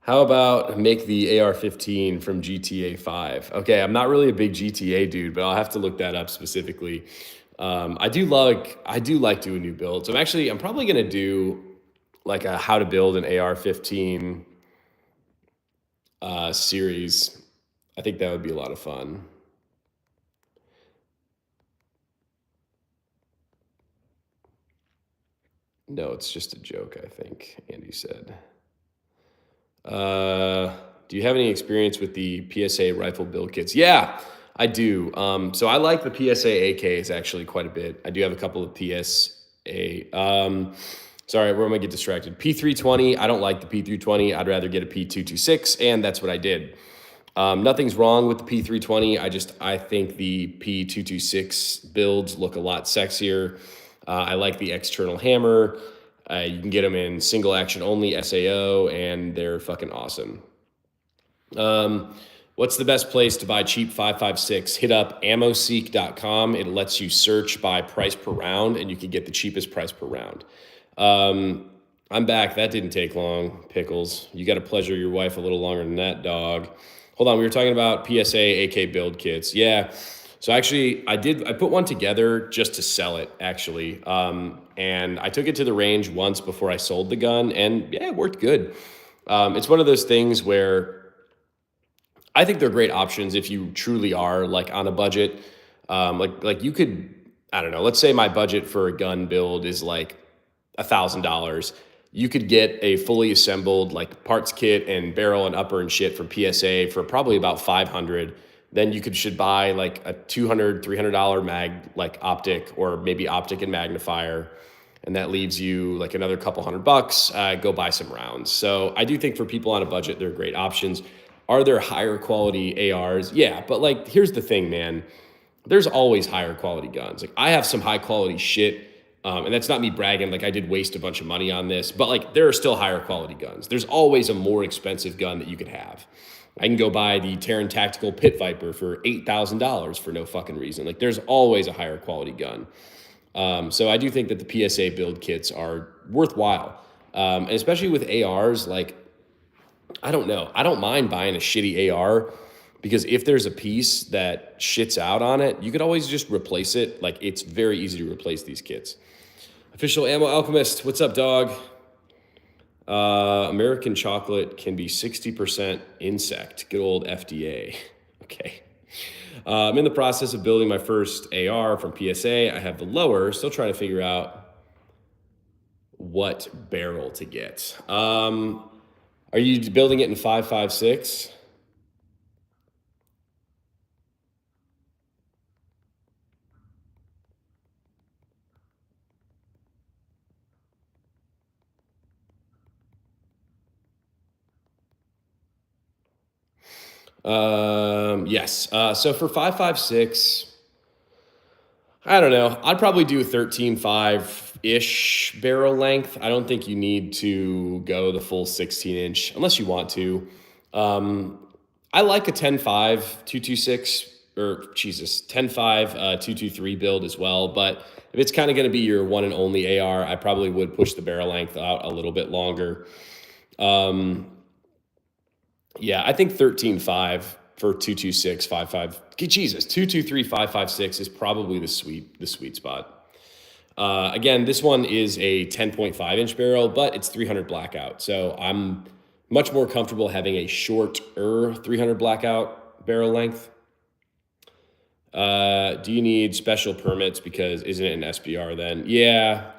How about make the AR-15 from GTA 5? Okay, I'm not really a big GTA dude, but I'll have to look that up specifically. I do like doing new builds. I'm probably gonna do like a how to build an AR-15 series. I think that would be a lot of fun. No, it's just a joke, I think Andy said. Do you have any experience with the PSA rifle build kits? Yeah, I do. So I like the PSA AKs actually quite a bit. I do have a couple of PSA. Sorry, where am I get distracted? P320, I don't like the P320. I'd rather get a P226, and that's what I did. Nothing's wrong with the P320. I think the P226 builds look a lot sexier. I like the external hammer. You can get them in single action only SAO, and they're fucking awesome. What's the best place to buy cheap 5.56? Hit up ammoseek.com. It lets you search by price per round, and you can get the cheapest price per round. I'm back. That didn't take long, Pickles. You got to pleasure your wife a little longer than that, dog. Hold on, we were talking about PSA AK build kits. Yeah. So actually, I put one together just to sell it, actually. And I took it to the range once before I sold the gun, and yeah, it worked good. It's one of those things where I think they're great options if you truly are like on a budget. Like you could, I don't know, let's say my budget for a gun build is like $1,000. You could get a fully assembled like parts kit and barrel and upper and shit from PSA for probably about $500. Then you should buy like a $200, $300 mag, like optic, or maybe optic and magnifier. And that leaves you like another couple $100. Go buy some rounds. So I do think for people on a budget, they're great options. Are there higher quality ARs? Yeah, but like, here's the thing, man. There's always higher quality guns. Like I have some high quality shit. And that's not me bragging, like I did waste a bunch of money on this, but like there are still higher quality guns. There's always a more expensive gun that you could have. I can go buy the Terran Tactical Pit Viper for $8,000 for no fucking reason. Like there's always a higher quality gun. So I do think that the PSA build kits are worthwhile. And especially with ARs, like, I don't know. I don't mind buying a shitty AR because if there's a piece that shits out on it, you could always just replace it. Like it's very easy to replace these kits. Official Ammo Alchemist, what's up, dog? American chocolate can be 60% insect. Good old FDA. Okay. I'm in the process of building my first AR from PSA. I have the lower, still trying to figure out what barrel to get. Are you building it in 5.56? Yes. So for 5.56, I don't know. I'd probably do a 13.5-ish barrel length. I don't think you need to go the full 16-inch unless you want to. I like a 10.5 226 or Jesus 10.5 223 build as well. But if it's kind of going to be your one and only AR, I probably would push the barrel length out a little bit longer. Yeah, I think 13.5 for 226 5.5. Jesus, 223 5.56 is probably the sweet spot. Again, this one is a 10.5-inch barrel, but it's 300 blackout. So I'm much more comfortable having a shorter 300 blackout barrel length. Do you need special permits because isn't it an SBR then? Yeah.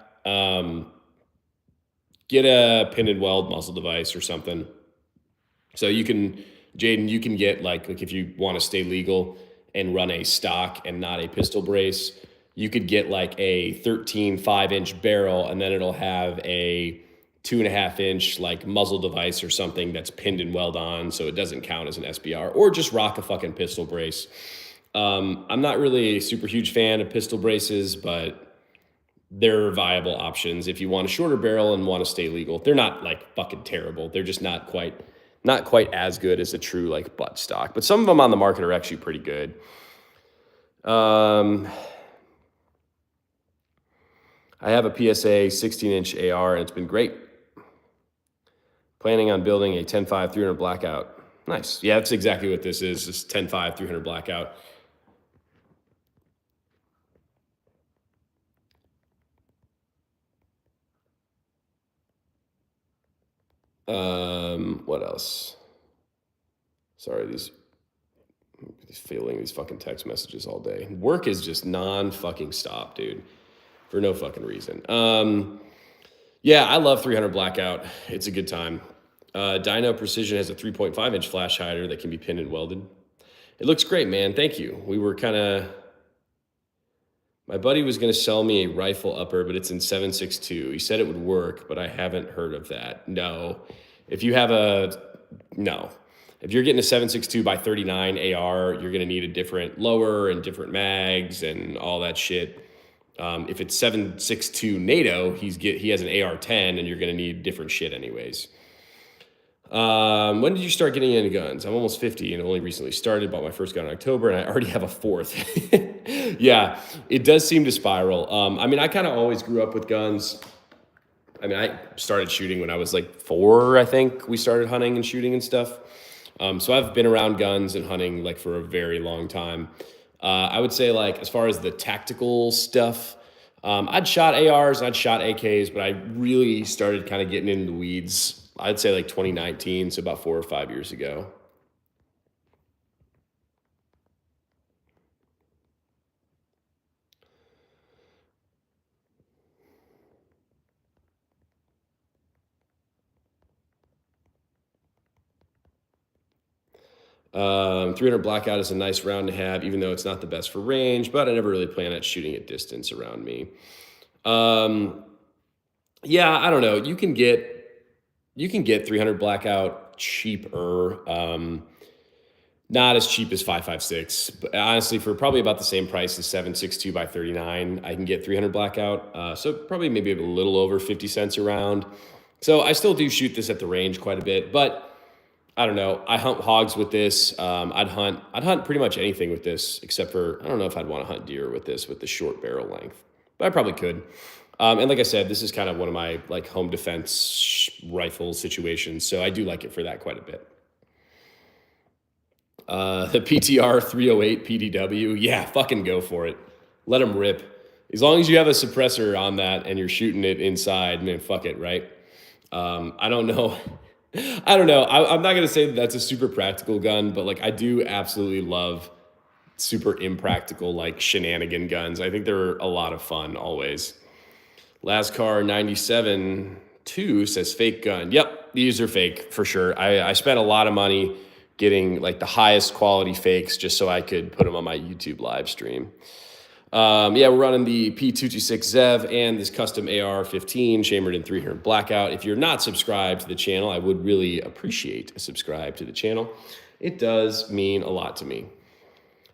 Get a pin and weld muzzle device or something. So you can, Jaden, you can get like if you want to stay legal and run a stock and not a pistol brace, you could get like a 13 5-inch barrel, and then it'll have a 2.5-inch like muzzle device or something that's pinned and weld on, so it doesn't count as an SBR, or just rock a fucking pistol brace. I'm not really a super huge fan of pistol braces, but they're viable options if you want a shorter barrel and want to stay legal. They're not like fucking terrible. They're just not quite as good as a true like butt stock. But some of them on the market are actually pretty good. I have a PSA 16-inch AR, and it's been great. Planning on building a 10.5 300 blackout. Nice. Yeah, that's exactly what this is. This 10.5 300 blackout. What else? Sorry, these failing these fucking text messages all day. Work is just non-fucking stop, dude, for no fucking reason. Yeah, I love 300 blackout. It's a good time. Dyno Precision has a 3.5-inch flash hider that can be pinned and welded. It looks great, man. Thank you. My buddy was going to sell me a rifle upper, but it's in 7.62. He said it would work, but I haven't heard of that. No. If you're getting a 7.62 by 39 AR, you're going to need a different lower and different mags and all that shit. If it's 7.62 NATO, he has an AR-10, and you're going to need different shit anyways. When did you start getting into guns? I'm almost 50 and only recently started. Bought my first gun in October, and I already have a fourth. Yeah, it does seem to spiral. I mean, I kind of always grew up with guns. I mean, I started shooting when I was like 4, I think. We started hunting and shooting and stuff. So I've been around guns and hunting like for a very long time. I would say like as far as the tactical stuff, I'd shot ARs, I'd shot AKs, but I really started kind of getting into the weeds, I'd say like 2019, so about 4 or 5 years ago. 300 blackout is a nice round to have, even though it's not the best for range, but I never really plan on shooting at distance around me. Yeah, I don't know. You can get 300 blackout cheaper. Not as cheap as 5.56, but honestly, for probably about the same price as 7.62 by 39, I can get 300 blackout. So probably maybe a little over 50 cents a round. So I still do shoot this at the range quite a bit, but I don't know. I hunt hogs with this. I'd hunt pretty much anything with this, except for, I don't know if I'd want to hunt deer with this, with the short barrel length, but I probably could. And like I said, this is kind of one of my like home defense rifle situations. So I do like it for that quite a bit. The PTR 308 PDW. Yeah, fucking go for it. Let them rip. As long as you have a suppressor on that and you're shooting it inside, man, fuck it, right? I don't know. I don't know. I'm not gonna say that that's a super practical gun, but like I do absolutely love super impractical like shenanigan guns. I think they're a lot of fun always. Lascar 97 2 says fake gun. Yep, these are fake for sure. I spent a lot of money getting like the highest quality fakes just so I could put them on my YouTube live stream. Yeah, we're running the P226 Zev and this custom AR-15 chambered in 300 blackout. If you're not subscribed to the channel, I would really appreciate a subscribe to the channel. It does mean a lot to me.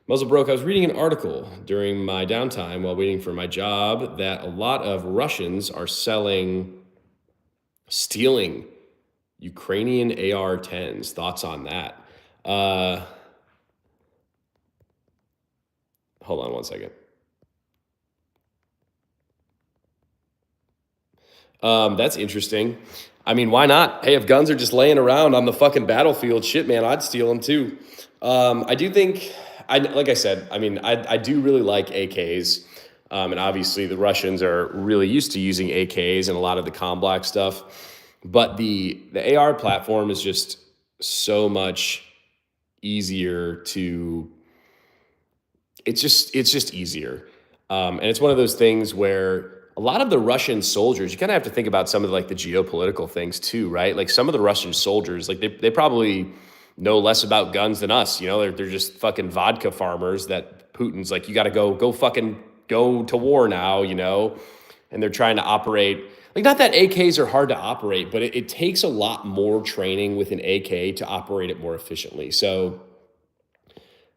Muzzle broke. I was reading an article during my downtime while waiting for my job that a lot of Russians are stealing Ukrainian AR-10s. Thoughts on that? Hold on one second. That's interesting. I mean, why not? Hey, if guns are just laying around on the fucking battlefield, shit, man, I'd steal them too. I do think, like I said, I mean, I do really like AKs. And obviously the Russians are really used to using AKs and a lot of the Black stuff. But the AR platform is just so much easier to, it's just easier. And it's one of those things where a lot of the Russian soldiers, you kind of have to think about some of like the geopolitical things too, right? Like some of the Russian soldiers, like they probably know less about guns than us. You know, they're just fucking vodka farmers that Putin's like, you got to go fucking go to war now, you know? And they're trying to operate, like not that AKs are hard to operate, but it takes a lot more training with an AK to operate it more efficiently. So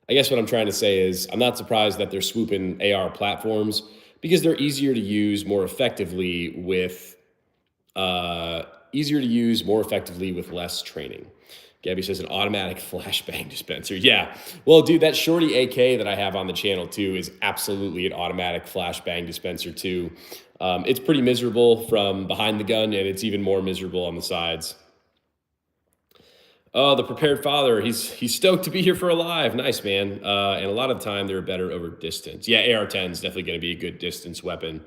I guess what I'm trying to say is I'm not surprised that they're swooping AR platforms because they're easier to use more effectively with less training. Gabby says an automatic flashbang dispenser. Yeah. Well, dude, that shorty AK that I have on the channel too is absolutely an automatic flashbang dispenser too. It's pretty miserable from behind the gun, and it's even more miserable on the sides. Oh, the prepared father. He's stoked to be here for a live. Nice, man. And a lot of the time they're better over distance. Yeah, AR-10 is definitely going to be a good distance weapon.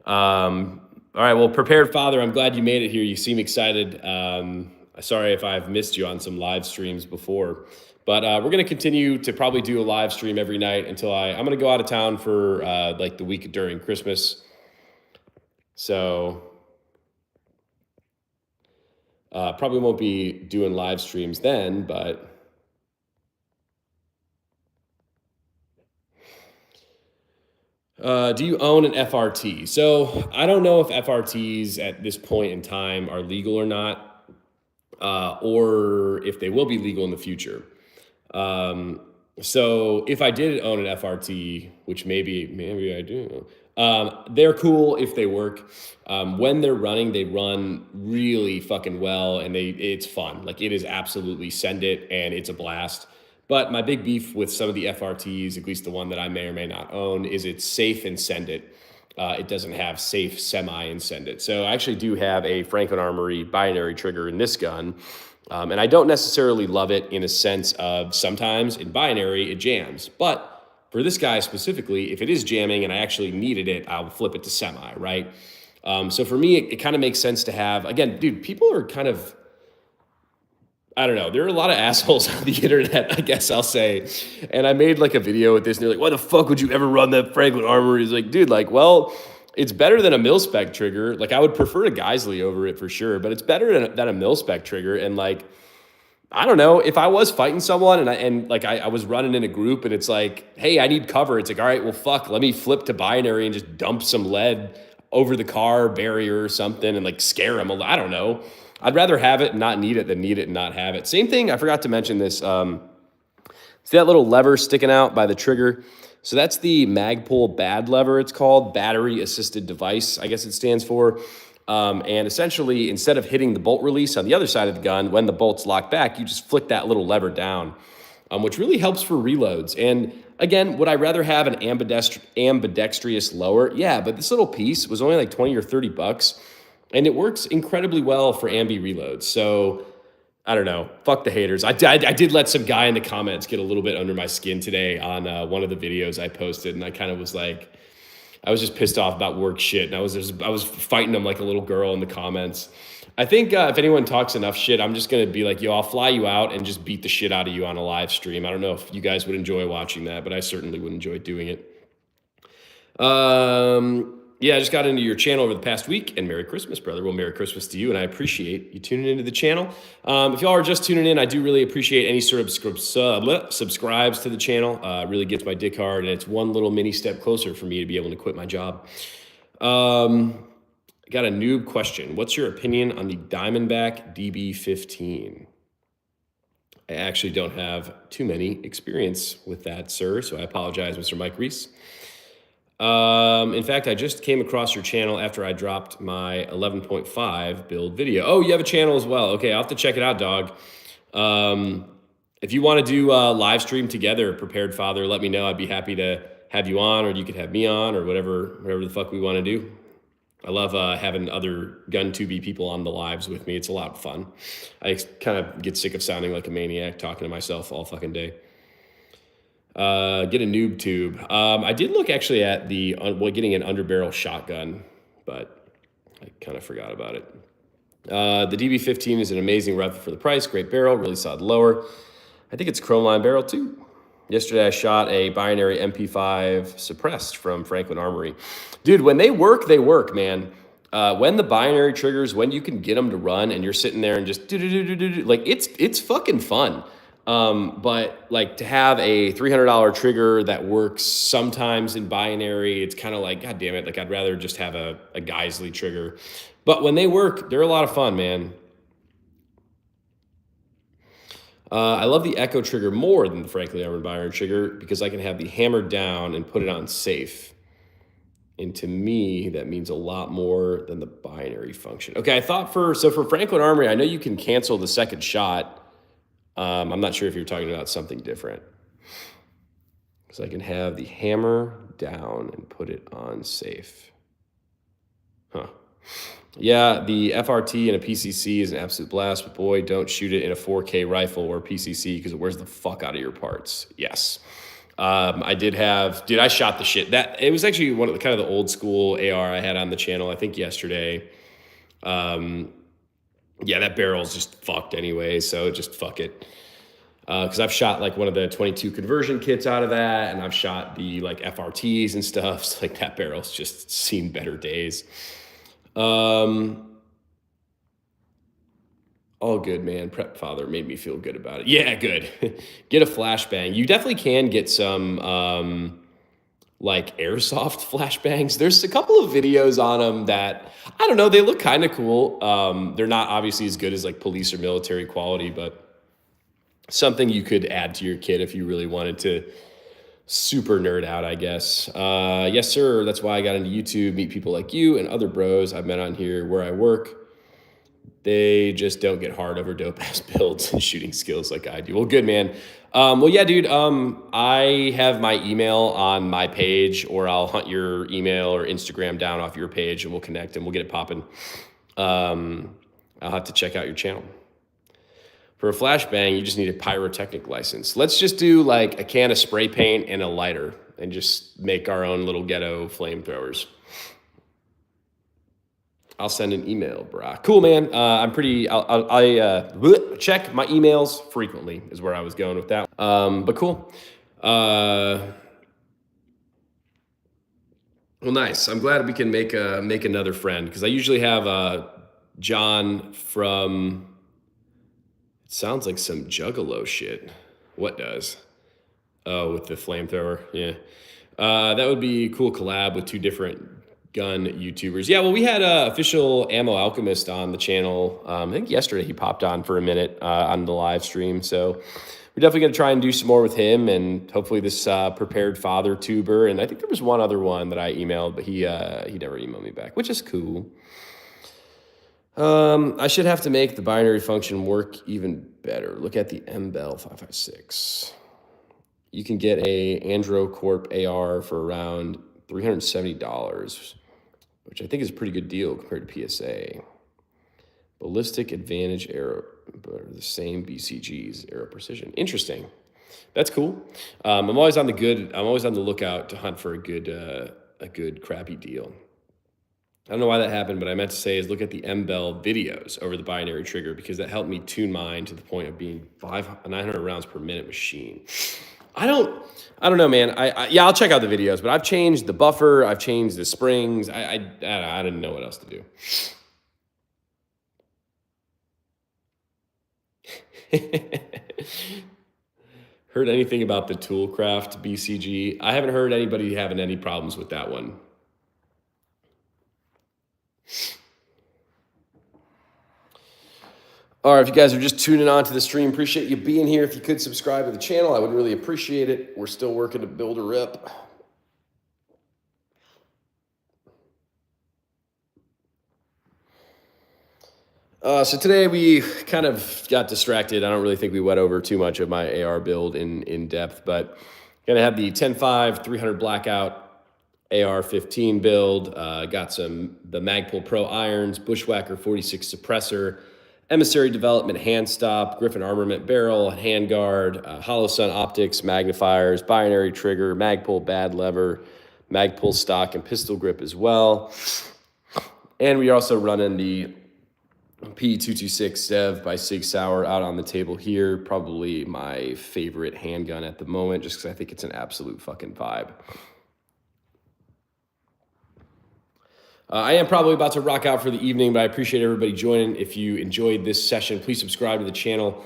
All right, well, prepared father, I'm glad you made it here. You seem excited. Sorry if I've missed you on some live streams before. But we're going to continue to probably do a live stream every night until I'm going to go out of town for like the week during Christmas. So probably won't be doing live streams then, but do you own an FRT? So I don't know if FRTs at this point in time are legal or not, or if they will be legal in the future. So if I did own an FRT, which maybe I do, they're cool if they work. When they're running, they run really fucking well, and it's fun. Like it is absolutely send it, and it's a blast. But my big beef with some of the FRTs, at least the one that I may or may not own, is it's safe and send it. It doesn't have safe, semi, and send it. So I actually do have a Franklin Armory binary trigger in this gun. And I don't necessarily love it in a sense of sometimes in binary it jams. But for this guy specifically, if it is jamming and I actually needed it, I'll flip it to semi, right? So for me, it kind of makes sense to have, again, dude, people are kind of, I don't know. There are a lot of assholes on the internet, I guess I'll say. And I made like a video with this, and they're like, why the fuck would you ever run that Franklin Armory? It's like, dude, like, well, it's better than a mil-spec trigger. Like, I would prefer a Geisley over it for sure, but it's better than a mil-spec trigger. And like, I don't know, if I was fighting someone and I was running in a group and it's like, hey, I need cover. It's like, all right, well, fuck, let me flip to binary and just dump some lead over the car barrier or something and like scare them. I don't know. I'd rather have it and not need it than need it and not have it. Same thing, I forgot to mention this. See that little lever sticking out by the trigger? So that's the Magpul BAD lever, it's called, Battery Assisted Device, I guess it stands for. And essentially, instead of hitting the bolt release on the other side of the gun, when the bolt's locked back, you just flick that little lever down, which really helps for reloads. And again, would I rather have an ambidextrous lower? Yeah, but this little piece was only like 20 or 30 bucks. And it works incredibly well for ambi reloads. So I don't know. Fuck the haters. I did let some guy in the comments get a little bit under my skin today on one of the videos I posted. And I kind of was like, I was just pissed off about work shit. And I was fighting him like a little girl in the comments. I think if anyone talks enough shit, I'm just going to be like, yo, I'll fly you out and just beat the shit out of you on a live stream. I don't know if you guys would enjoy watching that, but I certainly would enjoy doing it. Yeah, I just got into your channel over the past week, and Merry Christmas, brother. Well, Merry Christmas to you, and I appreciate you tuning into the channel. If y'all are just tuning in, I do really appreciate any sort of subscribes to the channel. Really gets my dick hard, and it's one little mini step closer for me to be able to quit my job. I got a noob question. What's your opinion on the Diamondback DB15? I actually don't have too many experience with that, sir, so I apologize, Mr. Mike Reese. In fact, I just came across your channel after I dropped my 11.5 build video. Oh, you have a channel as well. Okay, I'll have to check it out, dog. If you want to do a live stream together, Prepared Father, let me know. I'd be happy to have you on, or you could have me on, or whatever the fuck we want to do. I love having other gun-tubey people on the lives with me. It's a lot of fun. I kind of get sick of sounding like a maniac talking to myself all fucking day. Get a noob tube. I did look actually at getting an underbarrel shotgun, but I kind of forgot about it. The DB15 is an amazing rifle for the price. Great barrel, really solid lower. I think it's chrome line barrel too. Yesterday I shot a binary MP5 suppressed from Franklin Armory. Dude, when they work, man. When the binary triggers, when you can get them to run and you're sitting there and just like it's fucking fun. But like to have a $300 trigger that works sometimes in binary, it's kind of like, God damn it. Like I'd rather just have a Geisley trigger, but when they work, they're a lot of fun, man. I love the Echo trigger more than the Franklin Armored binary trigger because I can have the hammer down and put it on safe. And to me, that means a lot more than the binary function. Okay, I thought for Franklin Armory, I know you can cancel the second shot. I'm not sure if you're talking about something different. Because I can have the hammer down and put it on safe. Huh. Yeah, the FRT in a PCC is an absolute blast, but boy, don't shoot it in a 4K rifle or PCC because it wears the fuck out of your parts. Yes. I shot the shit. It was actually one of the kind of the old school AR I had on the channel, I think yesterday. Yeah, that barrel's just fucked anyway, so just fuck it. Because I've shot like one of the 22 conversion kits out of that, and I've shot the like FRTs and stuff. So like that barrel's just seen better days. All good, man. Prep Father made me feel good about it. Yeah, good. Get a flashbang. You definitely can get some like airsoft flashbangs. There's a couple of videos on them that, I don't know, they look kind of cool. They're not obviously as good as like police or military quality, but something you could add to your kit if you really wanted to super nerd out, I guess. Yes, sir. That's why I got into YouTube, meet people like you and other bros I've met on here where I work. They just don't get hard over dope-ass builds and shooting skills like I do. Well, good, man. Well, yeah, dude, I have my email on my page, or I'll hunt your email or Instagram down off your page, and we'll connect, and we'll get it popping. I'll have to check out your channel. For a flashbang, you just need a pyrotechnic license. Let's just do like a can of spray paint and a lighter and just make our own little ghetto flamethrowers. I'll send an email, brah. Cool, man. I check my emails frequently is where I was going with that. But cool. Well, nice. I'm glad we can make another friend, because I usually have John from, it sounds like some Juggalo shit. What does? Oh, with the flamethrower. Yeah. That would be a cool collab with two different gun YouTubers. Yeah, well, we had official Ammo Alchemist on the channel. I think yesterday he popped on for a minute on the live stream. So we're definitely going to try and do some more with him, and hopefully this Prepared Father tuber. And I think there was one other one that I emailed, but he never emailed me back, which is cool. I should have to make the binary function work even better. Look at the MBell 556. You can get a Andro Corp AR for around $370, which I think is a pretty good deal compared to PSA. Ballistic Advantage Arrow, but the same BCG's Arrow Precision. Interesting. That's cool. I'm always on the lookout to hunt for a good crappy deal. I don't know why that happened, but I meant to say is look at the M-Bell videos over the binary trigger, because that helped me tune mine to the point of being 900 rounds per minute machine. I don't know, man. Yeah, I'll check out the videos, but I've changed the buffer, I've changed the springs. I didn't know what else to do. Heard anything about the Toolcraft BCG? I haven't heard anybody having any problems with that one. All right, if you guys are just tuning on to the stream, appreciate you being here. If you could subscribe to the channel, I would really appreciate it. We're still working to build a rip. So today we kind of got distracted. I don't really think we went over too much of my AR build in depth, but gonna have the 10.5 300 blackout AR-15 build. Got the Magpul Pro irons, Bushwhacker 46 suppressor, Emissary Development hand stop, Griffin Armament barrel, handguard, Hollow Sun optics, magnifiers, binary trigger, Magpul bad lever, Magpul stock and pistol grip as well. And we are also running the P226 Sev by Sig Sauer out on the table here. Probably my favorite handgun at the moment, just because I think it's an absolute fucking vibe. I am probably about to rock out for the evening, but I appreciate everybody joining. If you enjoyed this session, please subscribe to the channel.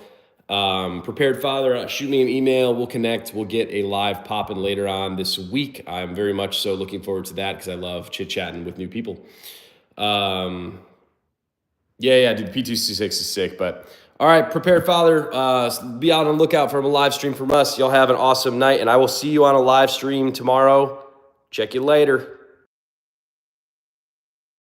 Prepared Father, shoot me an email. We'll connect. We'll get a live popping later on this week. I'm very much so looking forward to that because I love chit-chatting with new people. Yeah, dude, P226 is sick. But all right, Prepared Father, be out on the lookout for a live stream from us. Y'all have an awesome night, and I will see you on a live stream tomorrow. Check you later.